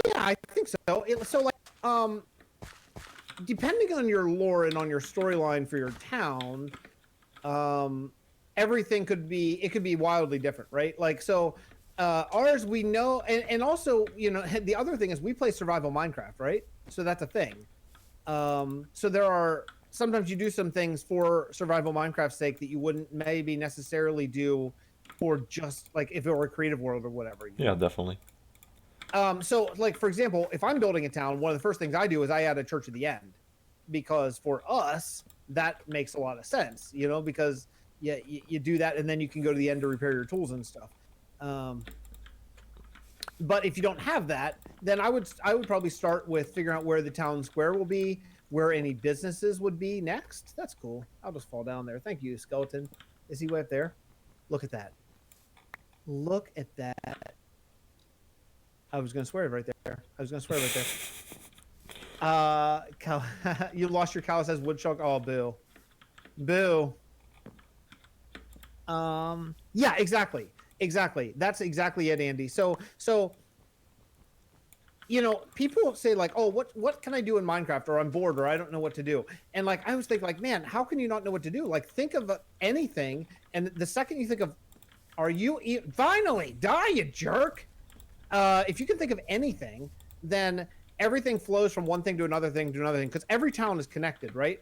Yeah, I think so. So like, depending on your lore and on your storyline for your town, everything could be wildly different, right? Like, so ours, we know, and also, you know, the other thing is we play survival Minecraft, right? So that's a thing. So there are sometimes you do some things for survival Minecraft's sake that you wouldn't maybe necessarily do for just like if it were a creative world or whatever. Yeah, definitely. So like, for example, if I'm building a town, one of the first things I do is I add a church at the end, because for us that makes a lot of sense, you know, because you do that and then you can go to the end to repair your tools and stuff. But if you don't have that, then I would probably start with figuring out where the town square will be, where any businesses would be next. That's cool. I'll just fall down there. Thank you, skeleton. Is he way up there? Look at that. Look at that. I was gonna swear right there. You lost your cow, says Woodchuck. Oh, boo. Boo. Yeah, exactly. That's exactly it, Andy. So you know, people say like, oh, what can I do in Minecraft, or I'm bored, or I don't know what to do. And like, I always think like, man, how can you not know what to do? Like, think of anything, and the second you think of Are you finally die, you jerk? If you can think of anything, then everything flows from one thing to another thing to another thing because every town is connected, right?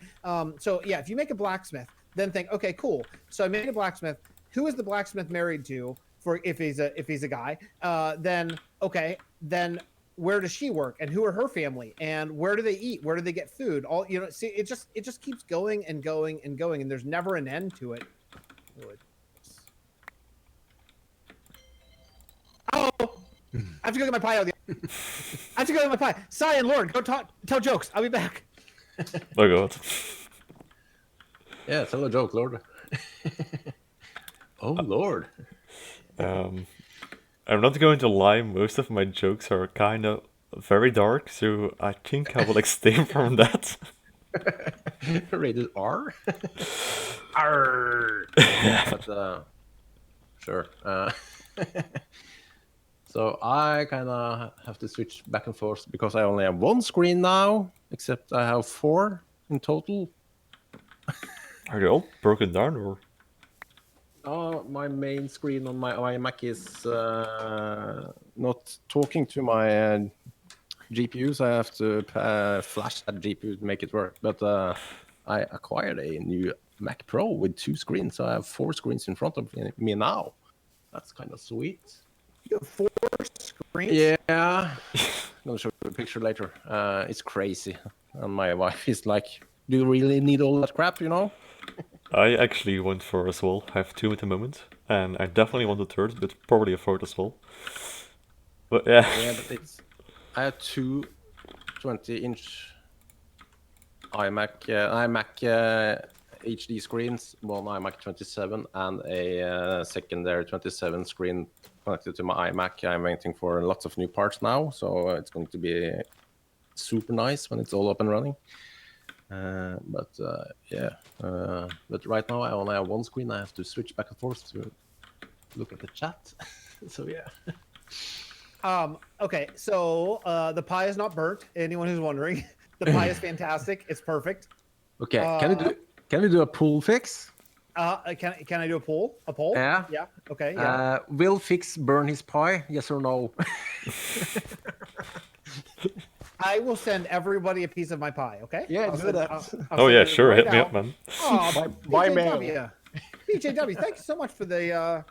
So yeah, if you make a blacksmith, then think, okay, cool. So I made a blacksmith. Who is the blacksmith married to? For if he's a guy, then okay, then where does she work and who are her family and where do they eat? Where do they get food? All see, it just keeps going and going and going, and there's never an end to it. Oh, I have to go get my pie out. I have to go get my pie. Cy and Lord, go tell jokes. I'll be back. Oh god. Yeah, tell a joke, Lord. Oh, Lord. I'm not going to lie, most of my jokes are kind of very dark, so I think I will abstain from that. Rated R? R. But, sure. So I kind of have to switch back and forth because I only have one screen now, except I have 4 in total. Are they all broken down, or? My main screen on my iMac is not talking to my GPU, so I have to flash that GPU to make it work. But I acquired a new Mac Pro with 2 screens, so I have 4 screens in front of me now. That's kind of sweet. You have 4 screens? Yeah. I'm going to show you a picture later. It's crazy. And my wife is like, do you really need all that crap, you know? I actually went for as well. I have 2 at the moment, and I definitely want a third, but probably a fourth as well. But yeah. Yeah, but I have 2 20-inch iMac HD screens, one iMac 27 and a secondary 27 screen connected to my iMac. I'm waiting for lots of new parts now, so it's going to be super nice when it's all up and running. But right now I only have one screen. I have to switch back and forth to look at the chat. So yeah. Okay, so the pie is not burnt. Anyone who's wondering, the pie is fantastic. It's perfect. Okay, can we do a pool fix? Can I do a poll? A poll? Yeah. Yeah. Okay. Yeah. Will Fix burn his pie? Yes or no? I will send everybody a piece of my pie. Okay. Yeah, I'll do send- that. Oh yeah, sure, right hit me out. up, man. Oh, By BJW. BJW, thank you so much for the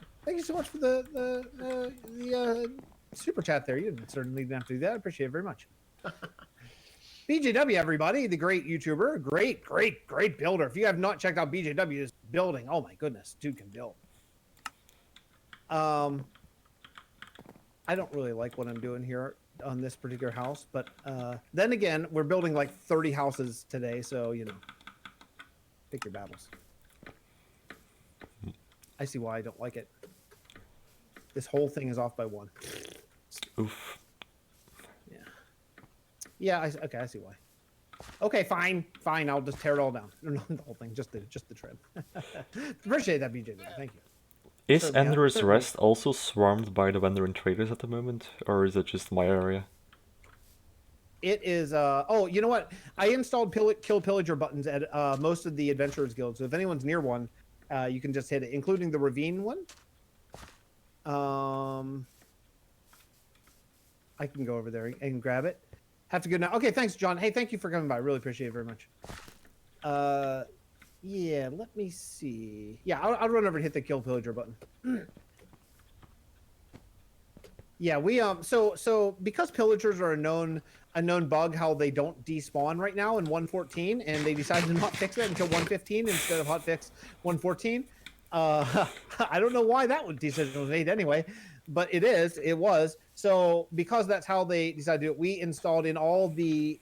super chat there. You certainly didn't have to do that. I appreciate it very much. BJW, everybody, the great YouTuber, great builder. If you have not checked out BJW's building, oh my goodness, dude can build. I don't really like what I'm doing here on this particular house, but then again, we're building like 30 houses today, so you know, pick your battles. I see why I don't like it. This whole thing is off by 1. Oof. Yeah, okay, I see why. Okay, fine. I'll just tear it all down. No, the whole thing, just the trim. Appreciate that, BJ. Thank you. Is Certainly, Ender's certainly. Rest also swarmed by the vendor and traders at the moment, or is it just my area? It is. Oh, you know what? I installed kill pillager buttons at most of the adventurers guilds. So if anyone's near one, you can just hit it, including the ravine one. I can go over there and grab it. Have to go now. Okay, thanks, John. Hey, thank you for coming by. Really appreciate it very much. Yeah, let me see. Yeah, I'll run over and hit the kill pillager button. Yeah, we so because pillagers are a known bug, how they don't despawn right now in 1.14, and they decided to not fix it until 1.15 instead of hotfix 1.14. I don't know why that decision was made anyway, but it was. So because that's how they decided to do it, we installed in all the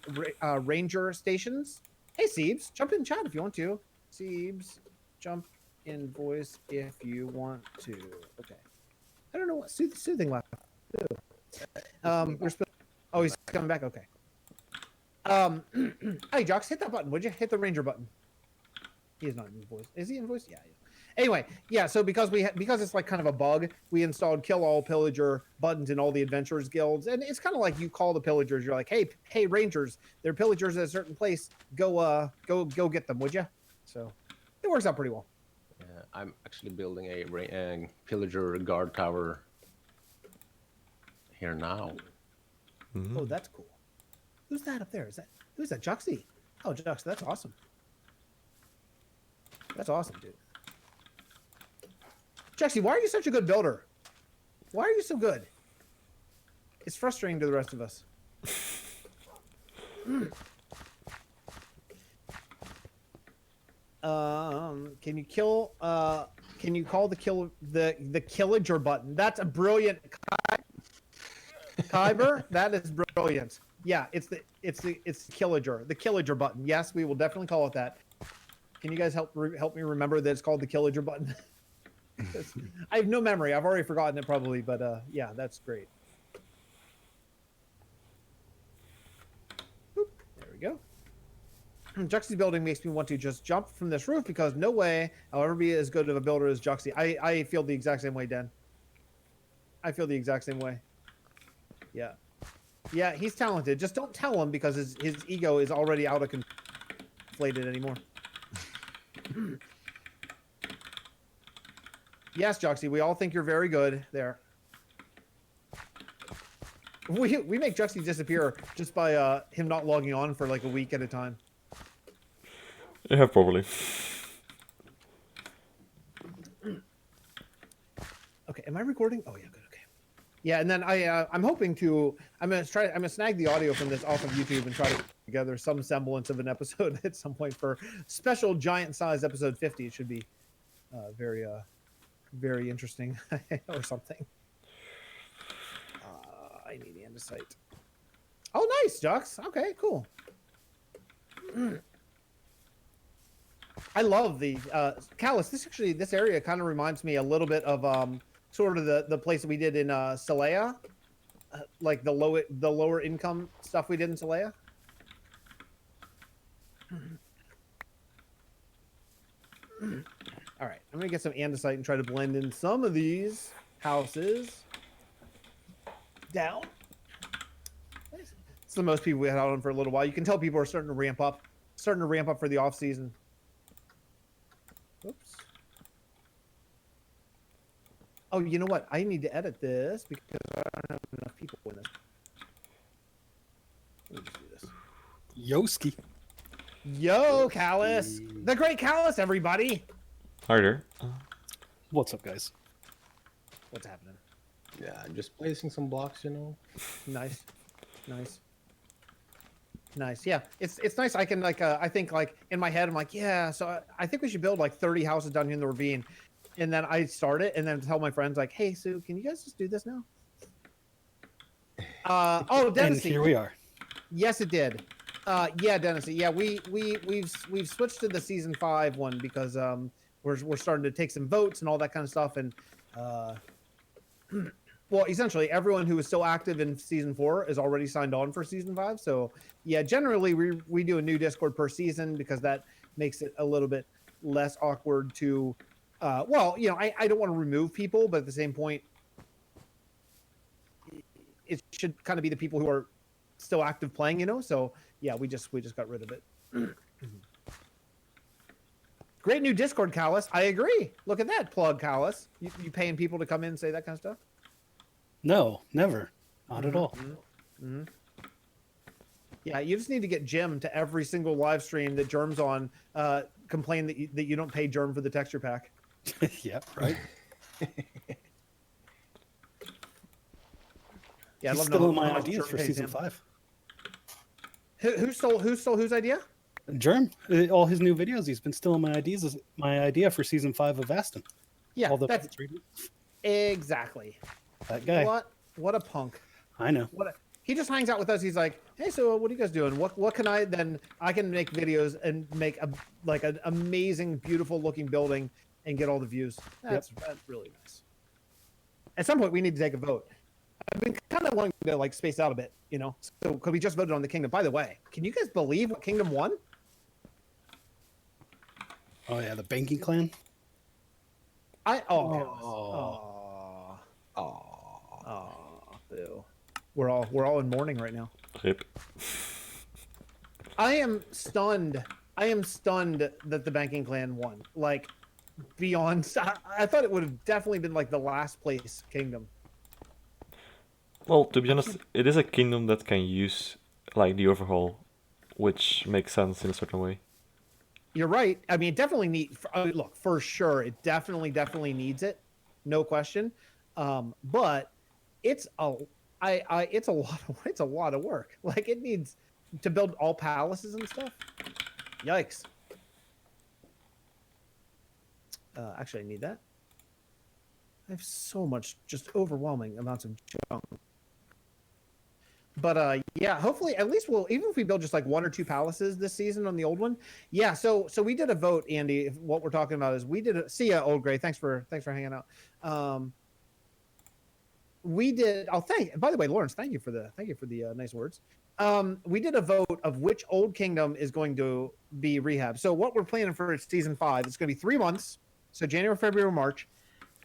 ranger stations. Hey, Siebes, jump in chat if you want to. Siebes, jump in voice if you want to. Okay. I don't know what soothing laugh. Oh, he's coming back. Okay. Hey, Jocks, hit that button, would you? Hit the ranger button. He is not in voice. Is he in voice? Yeah. Anyway, yeah. So because it's like kind of a bug, we installed kill all pillager buttons in all the adventurers guilds, and it's kind of like you call the pillagers. You're like, hey, rangers, they're pillagers at a certain place. Go get them, would you? So it works out pretty well. Yeah. I'm actually building a pillager guard tower here now. Oh, that's cool. Who's that up there? Who's that? Juxie. Oh, Jux, that's awesome. That's awesome, dude. Juxie, why are you such a good builder? Why are you so good? It's frustrating to the rest of us. Can you kill? Can you call the killager button? That's a brilliant. Kyber, that is brilliant. Yeah, it's the killager button. Yes, we will definitely call it that. Can you guys help me remember that it's called the killager button? I have no memory. I've already forgotten it probably, but yeah, that's great. Boop, there we go. Juxie's building makes me want to just jump from this roof because no way I'll ever be as good of a builder as Juxie. I feel the exact same way, Den. I feel the exact same way. Yeah. Yeah, he's talented. Just don't tell him because his ego is already out of inflated anymore. Yes, Juxie, we all think you're very good there. We make Juxie disappear just by him not logging on for like a week at a time. Yeah, probably. Okay, am I recording? Oh yeah, good. Okay. Yeah, and then I'm hoping to I'm gonna snag the audio from this off of YouTube and try to put together some semblance of an episode at some point for special giant size episode 50. It should be very interesting or something. I need andesite. Oh, nice, Jux. Okay, cool. I love the Callus. This area kind of reminds me a little bit of sort of the place that we did in Celea, like the lower income stuff we did in Celea. All right, I'm gonna get some andesite and try to blend in some of these houses. Down. It's the most people we had out on for a little while. You can tell people are starting to ramp up for the off season. Oops. Oh, you know what? I need to edit this because I don't have enough people in this. Let me just do this. Yoski. Yo, Callus. The great Callus, everybody. Hi there. What's up, guys? What's happening? Yeah, I'm just placing some blocks, you know. Nice. Yeah, it's nice. I can like I think like in my head I'm like, yeah, so I think we should build like 30 houses down here in the ravine, and then I start it and then tell my friends like, hey, Sue, can you guys just do this now? Oh, Dennis, And here we are. yes, it did. Yeah, Dennis, yeah, we've switched to the season 5 one because we're starting to take some votes and all that kind of stuff, and well, essentially everyone who is still active in season 4 is already signed on for season 5. So yeah, generally we do a new Discord per season because that makes it a little bit less awkward to, well, you know, I don't want to remove people, but at the same point, it should kind of be the people who are still active playing, you know? So yeah, we just got rid of it. Great new Discord, Callus. I agree. Look at that plug, Callus. You paying people to come in and say that kind of stuff? No, never. Not at all. Mm-hmm. Yeah, you just need to get Jim to every single live stream that Germ's on, complain that you don't pay Germ for the texture pack. Yeah, right. Yeah, He's I love still how my much ideas Germ for pays season him. 5. Who stole whose idea? Germ, all his new videos, he's been stealing my idea for season 5 of Aston. Yeah, all the that's exactly. that guy. What a punk. I know. He just hangs out with us. He's like, hey, so what are you guys doing? What can I can make videos and make an amazing, beautiful looking building and get all the views. That's really nice. At some point, we need to take a vote. I've been kind of wanting to like space out a bit, you know. So because we just voted on the kingdom. By the way, can you guys believe what kingdom won? Oh yeah, the banking clan. Boo. We're all in mourning right now. Rip. I am stunned that the banking clan won. Like, beyond. I thought it would have definitely been like the last place kingdom. Well, to be honest, it is a kingdom that can use like the overhaul, which makes sense in a certain way. You're right. I mean, it definitely look, for sure, it definitely needs it, no question. But it's it's a lot of work. Like it needs to build all palaces and stuff. Yikes. Actually, I need that. I have so much, just overwhelming amounts of junk. But yeah, hopefully at least we'll, even if we build just like 1 or 2 palaces this season on the old one. Yeah, so we did a vote, Andy. What we're talking about is we did see ya, Old Gray. Thanks for hanging out. We did. Oh, by the way, Lawrence, thank you for the nice words. We did a vote of which old kingdom is going to be rehab. So what we're planning for season 5, it's going to be 3 months. So January, February, March,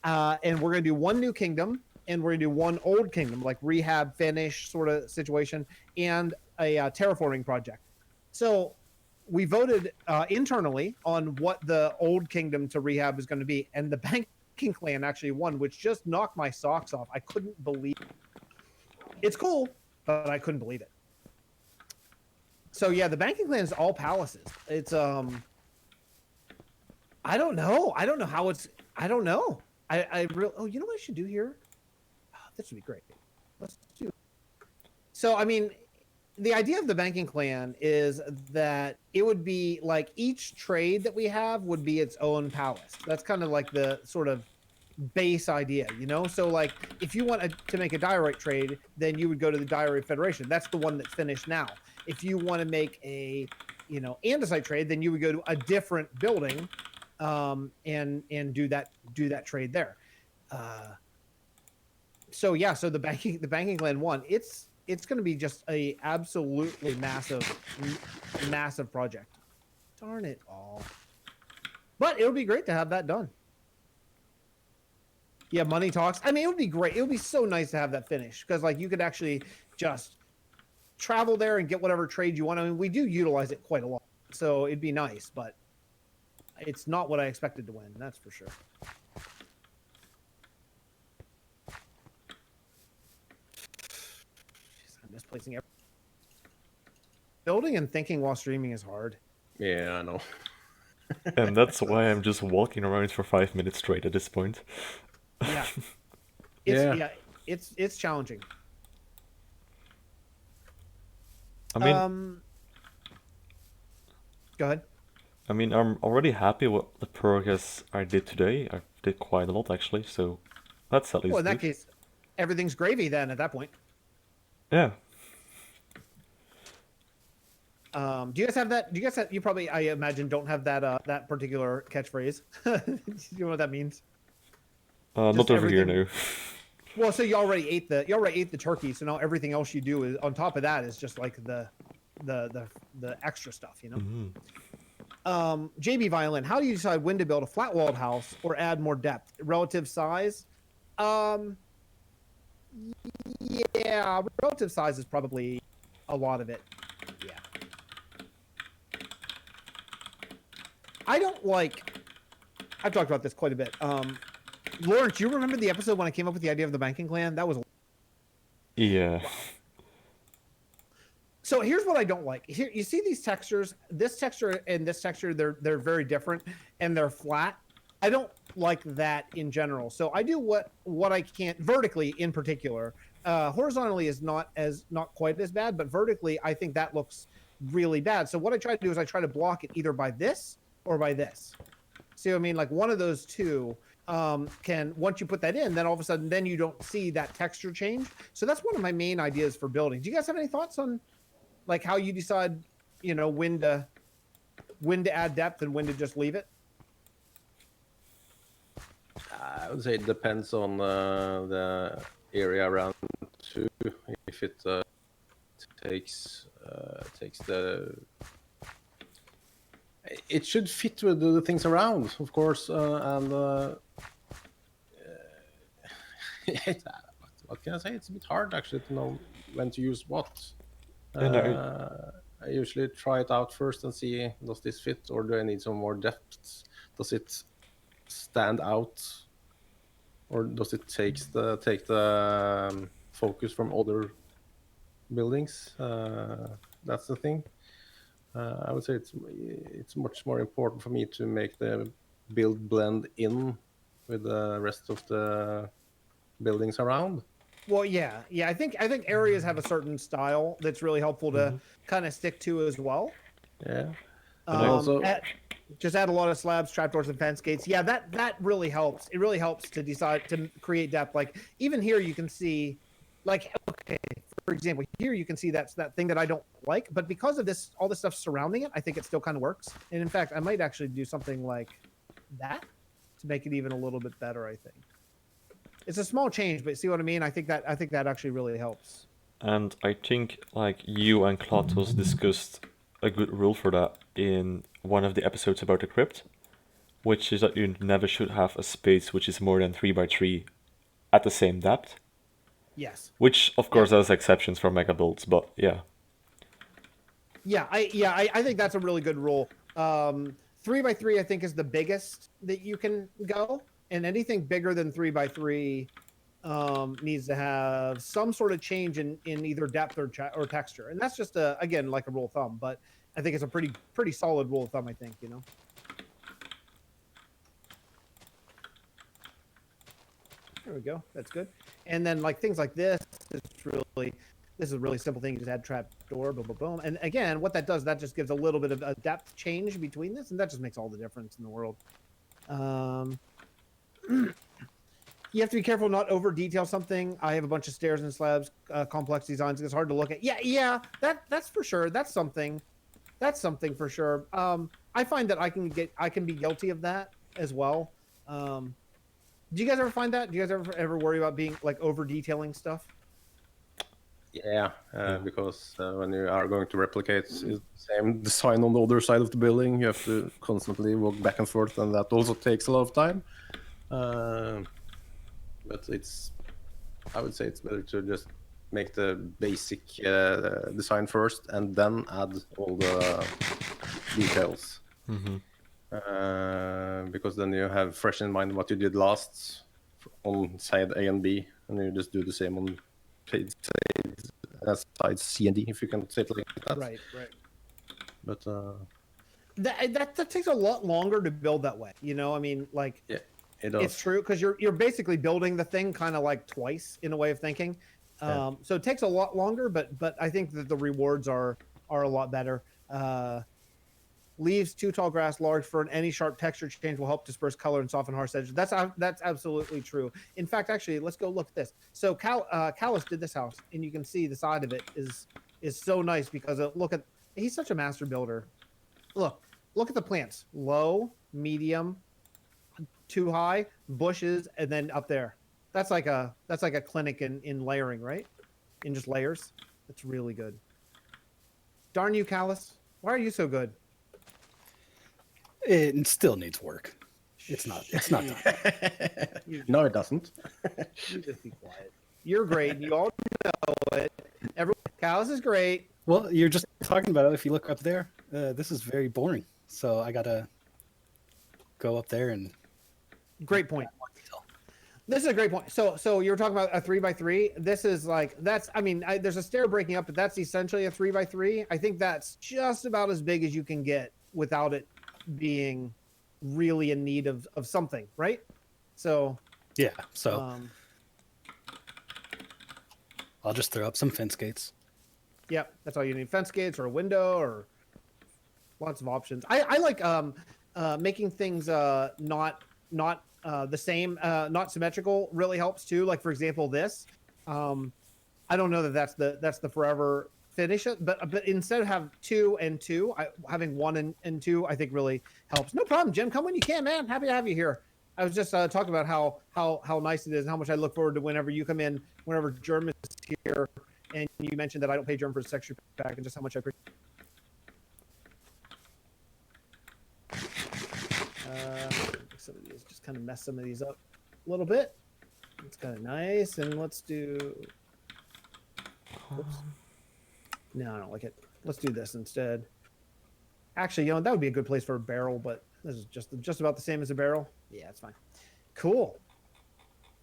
and we're going to do 1 new kingdom, and we're going to do 1 old kingdom, like rehab, finish sort of situation, and a terraforming project. So we voted internally on what the old kingdom to rehab is going to be, and the banking clan actually won, which just knocked my socks off. I couldn't believe it. It's cool, but I couldn't believe it. So yeah, the banking clan is all palaces. It's I don't know how it's. I don't know. Oh, you know what I should do here? Oh, this would be great. Let's do. So I mean, the idea of the banking clan is that it would be like each trade that we have would be its own palace. That's kind of like the sort of base idea, you know? So like if you want to make a diorite trade, then you would go to the Diorite Federation. That's the one that's finished now. If you want to make a, you know, andesite trade, then you would go to a different building and do that trade there. So yeah, so the banking clan won. It's going to be just a absolutely massive project. Darn it all. But it would be great to have that done. Yeah, money talks. I mean, it would be great. It would be so nice to have that finished because like you could actually just travel there and get whatever trade you want. I mean, we do utilize it quite a lot, so it'd be nice, but it's not what I expected to win. That's for sure. Jeez, I'm misplacing everything. Building and thinking while streaming is hard. Yeah, I know. And that's why I'm just walking around for 5 minutes straight at this point. Yeah. It's challenging. I mean, go ahead. I mean, I'm already happy with the progress I did today. I did quite a lot actually, so that's at least Well, in that good. case, everything's gravy then at that point. Yeah. Do you guys have that? Do you guys have, you probably, I imagine, don't have that that particular catchphrase. Do you know what that means? Not over here now. Well, so you already ate the turkey, so now everything else you do is on top of that is just like the extra stuff, you know. Mm-hmm. JB Violin, how do you decide when to build a flat walled house or add more depth? Relative size? Yeah, relative size is probably a lot of it. Yeah. I've talked about this quite a bit. Lawrence, you remember the episode when I came up with the idea of the banking clan? That was. Yeah. So here's what I don't like. Here, you see these textures. This texture and this texture, they're very different, and they're flat. I don't like that in general. So I do what I can vertically, in particular. Horizontally is not quite as bad, but vertically, I think that looks really bad. So what I try to do is I try to block it either by this or by this. See what I mean? Like one of those two can, once you put that in, then all of a sudden, then you don't see that texture change. So that's one of my main ideas for building. Do you guys have any thoughts on like how you decide, you know, when to add depth and when to just leave it? I would say it depends on the area around too. If it takes the, it should fit with the things around, of course, and what can I say? It's a bit hard actually to know when to use what. I usually try it out first and see, does this fit or do I need some more depth? Does it stand out, or does it take the focus from other buildings? That's the thing. I would say it's much more important for me to make the build blend in with the rest of the buildings around. Well, yeah. I think areas have a certain style that's really helpful to kind of stick to as well. Yeah. Also, just add a lot of slabs, trapdoors, and fence gates. Yeah, that really helps. It really helps to decide to create depth. Like even here, you can see, like, okay, for example, here you can see that's that thing that I don't like, but because of this, all this stuff surrounding it, I think it still kind of works. And in fact, I might actually do something like that to make it even a little bit better. I think it's a small change, but see what I mean? I think that actually really helps. And I think like you and Klatos discussed a good rule for that in one of the episodes about the crypt, which is that you never should have a space which is more than 3x3 at the same depth. Yes. Which of course has exceptions for mega builds, but yeah. I think that's a really good rule. 3x3 I think is the biggest that you can go, and anything bigger than 3x3 needs to have some sort of change in either depth or texture, and that's just again like a rule of thumb, but I think it's a pretty solid rule of thumb. I think, you know. There we go. That's good. And then like things like this is a really simple thing. You just add trap door, boom, boom, boom. And again, what that does, that just gives a little bit of a depth change between this, and that just makes all the difference in the world. You have to be careful not over detail something. I have a bunch of stairs and slabs, complex designs. It's hard to look at. Yeah, that's for sure. That's something for sure. I find that I can be guilty of that as well. Do you guys ever find that? Do you guys ever worry about being like over detailing stuff? Yeah, because when you are going to replicate the same design on the other side of the building, you have to constantly walk back and forth, and that also takes a lot of time. But I would say it's better to just make the basic design first and then add all the details. Because then you have fresh in mind what you did last on side A and B, and you just do the same on sides C and D, if you can say it like that. Right. But that takes a lot longer to build that way. You know, I mean, like, yeah, it does. It's true, because you're basically building the thing kind of like twice in a way of thinking. So it takes a lot longer, but I think that the rewards are a lot better. Leaves too tall grass, large fern, any sharp texture change will help disperse color and soften harsh edges. That's absolutely true. In fact, actually, let's go look at this. So Callus did this house, and you can see the side of it is so nice because he's such a master builder. Look at the plants: low, medium, too high, bushes, and then up there. That's like a clinic in layering, right? In just layers. That's really good. Darn you, Callus! Why are you so good? It still needs work. It's not done. No, it doesn't. You just be quiet. You're great. You all know it. Callus is great. Well, you're just talking about it. If you look up there, this is very boring. So I gotta go up there and. Great point. This is a great point. So you're talking about a 3x3. This is like there's a stair breaking up, but that's essentially a 3x3. I think that's just about as big as you can get without it being really in need of something, right? So yeah. So I'll just throw up some fence gates. Yep, that's all you need. Fence gates or a window or lots of options. I like making things not the same, not symmetrical really helps too. Like for example, this, I don't know that that's the forever finish it, but instead of have 2 and 2, having 1 and 2, I think really helps. No problem, Jim. Come when you can, man. Happy to have you here. I was just talking about how nice it is and how much I look forward to whenever you come in, whenever Germ is here, and you mentioned that I don't pay Germ for his texture pack and just how much I appreciate. Some of these, just kind of mess some of these up a little bit. It's kind of nice, and let's do. Oops. No, I don't like it. Let's do this instead. Actually, that would be a good place for a barrel, but this is just about the same as a barrel. Yeah, it's fine. Cool.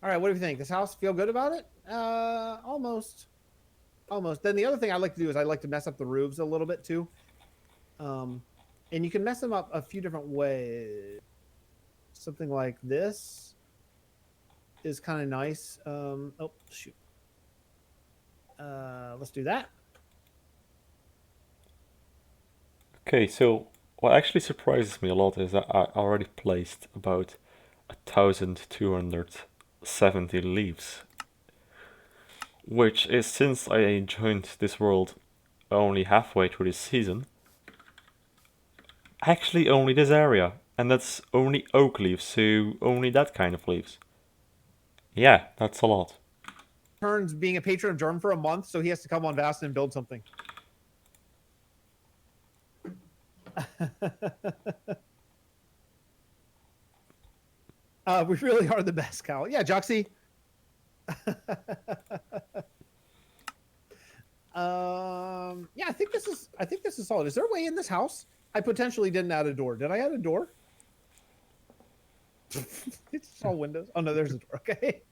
All right, what do you think? This house feel good about it? Almost. Almost. Then the other thing I like to do is I like to mess up the roofs a little bit too. And you can mess them up a few different ways. Something like this is kind of nice. Oh, shoot. Let's do that. Okay, so what actually surprises me a lot is that I already placed about 1,270 leaves, which is, since I joined this world only halfway through this season, actually only this area, and that's only oak leaves, so only that kind of leaves. Yeah, that's a lot. Turns being a patron of Germ for a month, so he has to come on Vast and build something. We really are the best, Cal. Yeah, Joxy. Yeah, I think this is solid. Is there a way in this house? I potentially didn't add a door. Did I add a door? It's all windows. Oh no, there's a door. Okay.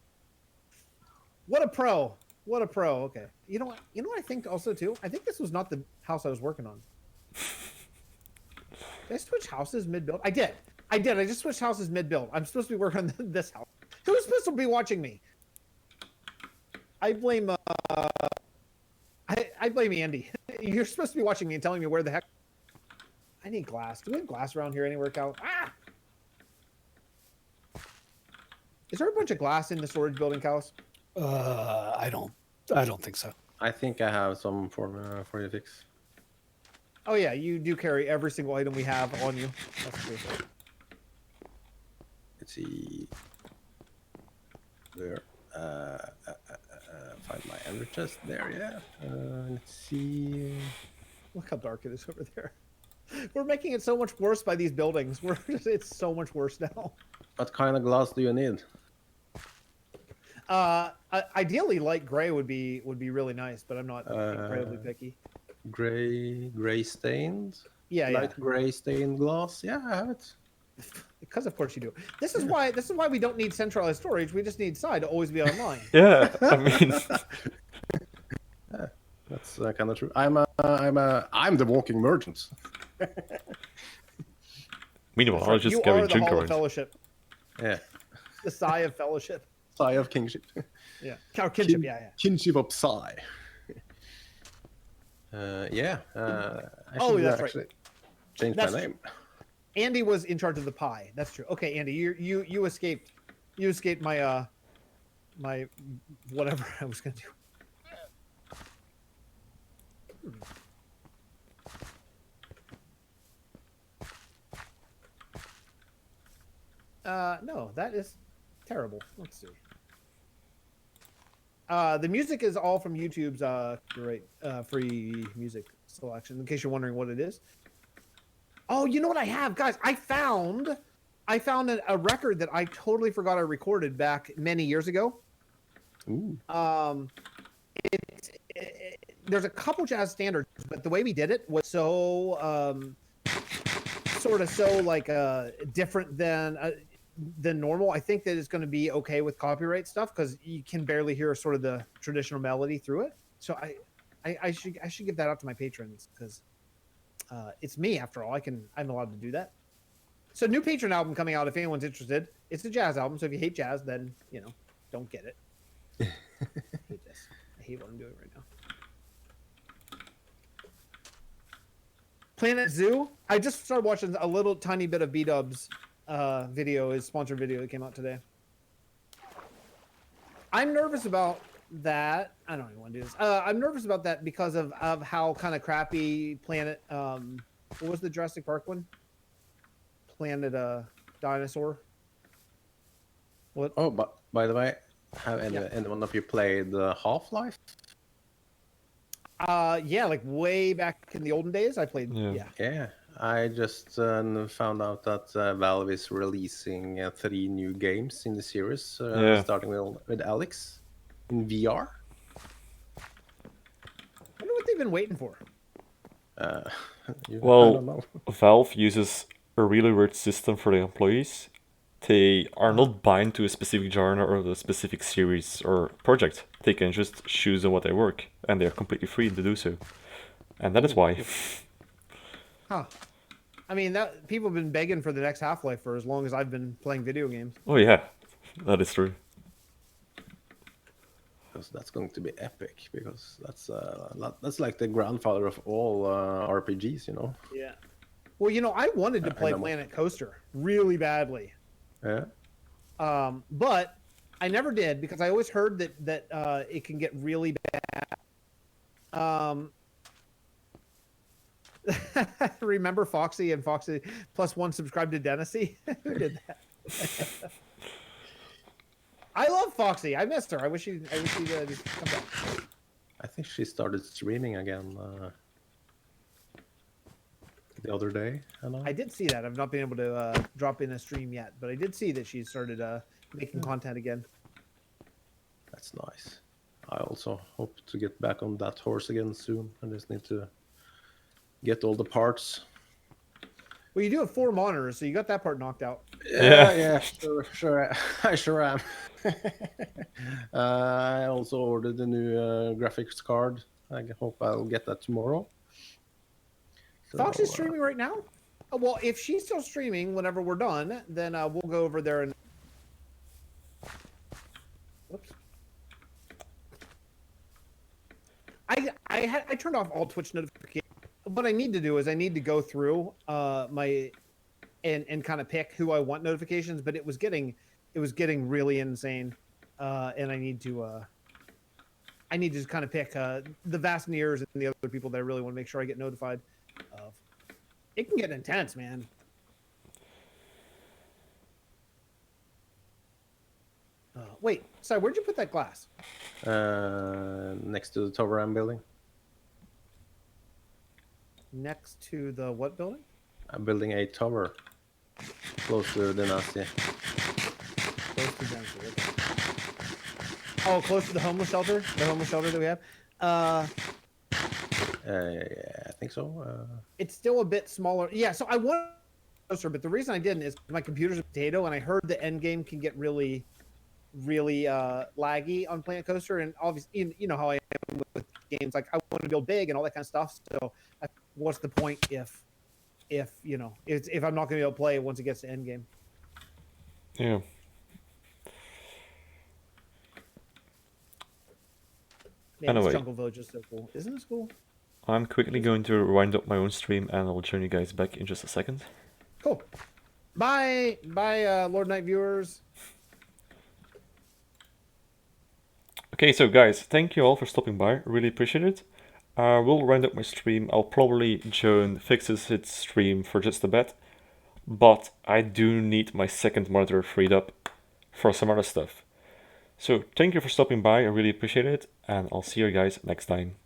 What a pro. What a pro. Okay. You know what? You know what I think also too? I think this was not the house I was working on. Did I switch houses mid-build? I did. I just switched houses mid-build. I'm supposed to be working on this house. Who's supposed to be watching me? I blame I blame Andy. You're supposed to be watching me and telling me where the heck. I need glass. Do we have glass around here anywhere, Cal? Ah! Is there a bunch of glass in the storage building, Callus? I don't think so. I think I have some for you to fix. Oh yeah, you do carry every single item we have on you. That's true. Let's see. There. Find my ender chest there. Yeah. Let's see. Look how dark it is over there. We're making it so much worse by these buildings. It's so much worse now. What kind of glass do you need? Ideally, light gray would be really nice, but I'm not incredibly picky. Gray stained. Yeah, Light gray stained glass. Yeah, I have it. Because of course you do. This is why we don't need centralized storage. We just need side to always be online. Yeah, I mean, That's kind of true. I'm the walking merchant. meanwhile, I'll just you go are in the Hall Junker. of Fellowship, Yeah. the Sigh of Fellowship. Sigh of kingship. Yeah, kinship. Yeah. Kinship of Sigh. Yeah. I Oh, should that's right. actually change That's my name. Andy was in charge of the pie. That's true. Okay, Andy, you escaped. You escaped my my whatever I was gonna do. No, that is terrible. Let's see. The music is all from YouTube's free music selection. In case you're wondering what it is. Oh, you know what I have, guys? I found a record that I totally forgot I recorded back many years ago. Ooh. There's a couple jazz standards, but the way we did it was so different than normal. I think that it's going to be okay with copyright stuff because you can barely hear sort of the traditional melody through it. So I should give that out to my patrons because it's me after all. I'm allowed to do that. So new patron album coming out if anyone's interested. It's a jazz album, so if you hate jazz, then don't get it. I hate this. I hate what I'm doing right now. Planet Zoo. I just started watching a little tiny bit of B-Dub's video, his sponsored video that came out today. I'm nervous about that. I don't even want to do this. I'm nervous about that because of how kind of crappy Planet. What was the Jurassic Park one? Planet Dinosaur. What? Oh, but by the way, have anyone of you played Half-Life? Yeah, like way back in the olden days, I played. Yeah. Yeah, I just found out that Valve is releasing 3 new games in the series, starting with Alex in VR. I wonder what they've been waiting for. I don't Well, know. Valve uses a really weird system for the employees. they are not bound to a specific genre or a specific series or project. They can just choose on what they work, and they're completely free to do so. And that is why. Huh. I mean, that people have been begging for the next Half-Life for as long as I've been playing video games. Oh yeah, that is true. Because that's going to be epic. Because that's like the grandfather of all RPGs, you know. Yeah. Well, you know, I wanted to play know. Planet Coaster really badly, Yeah. but I never did because I always heard that it can get really bad. Remember Foxy and Foxy +1 subscribed to Dennessy? Who did that? I love Foxy. I missed her. I wish she'd just come back. I think she started streaming again the other day. I did see that. I've not been able to drop in a stream yet, but I did see that she started making content again. That's nice. I also hope to get back on that horse again soon. I just need to get all the parts. Well, you do have 4 monitors, so you got that part knocked out. Yeah, sure. I sure am. I also ordered a new graphics card. I hope I'll get that tomorrow. Fox is streaming right now? Oh, well, if she's still streaming whenever we're done, then we'll go over there and... Whoops. I turned off all Twitch notifications. What I need to do is I need to go through my and kind of pick who I want notifications, but it was getting really insane, and I need to just kind of pick the Vastneers and the other people that I really want to make sure I get notified of. It can get intense, man. Wait, sorry, where'd you put that glass? Next to the tower I'm building. Next to the what building? I'm building a tower close to the Nazi. Close to Dempsey, okay. Oh, close to the homeless shelter? The homeless shelter that we have? Yeah, I think so. It's still a bit smaller. Yeah, so I want closer, but the reason I didn't is my computer's a potato, and I heard the end game can get really laggy on Planet Coaster, and obviously, you know how I am with games. Like, I want to build big and all that kind of stuff. So, what's the point if you know if I'm not going to be able to play once it gets to end game? Yeah. Man, Anyway. this Jungle Village is so cool. Isn't it cool? I'm quickly going to wind up my own stream, and I'll join you guys back in just a second. Cool. Bye, Lord Knight viewers. Okay, so guys, thank you all for stopping by. Really appreciate it. We'll round up my stream. I'll probably join Fix's hit stream for just a bit, but I do need my second monitor freed up for some other stuff. So thank you for stopping by. I really appreciate it, and I'll see you guys next time.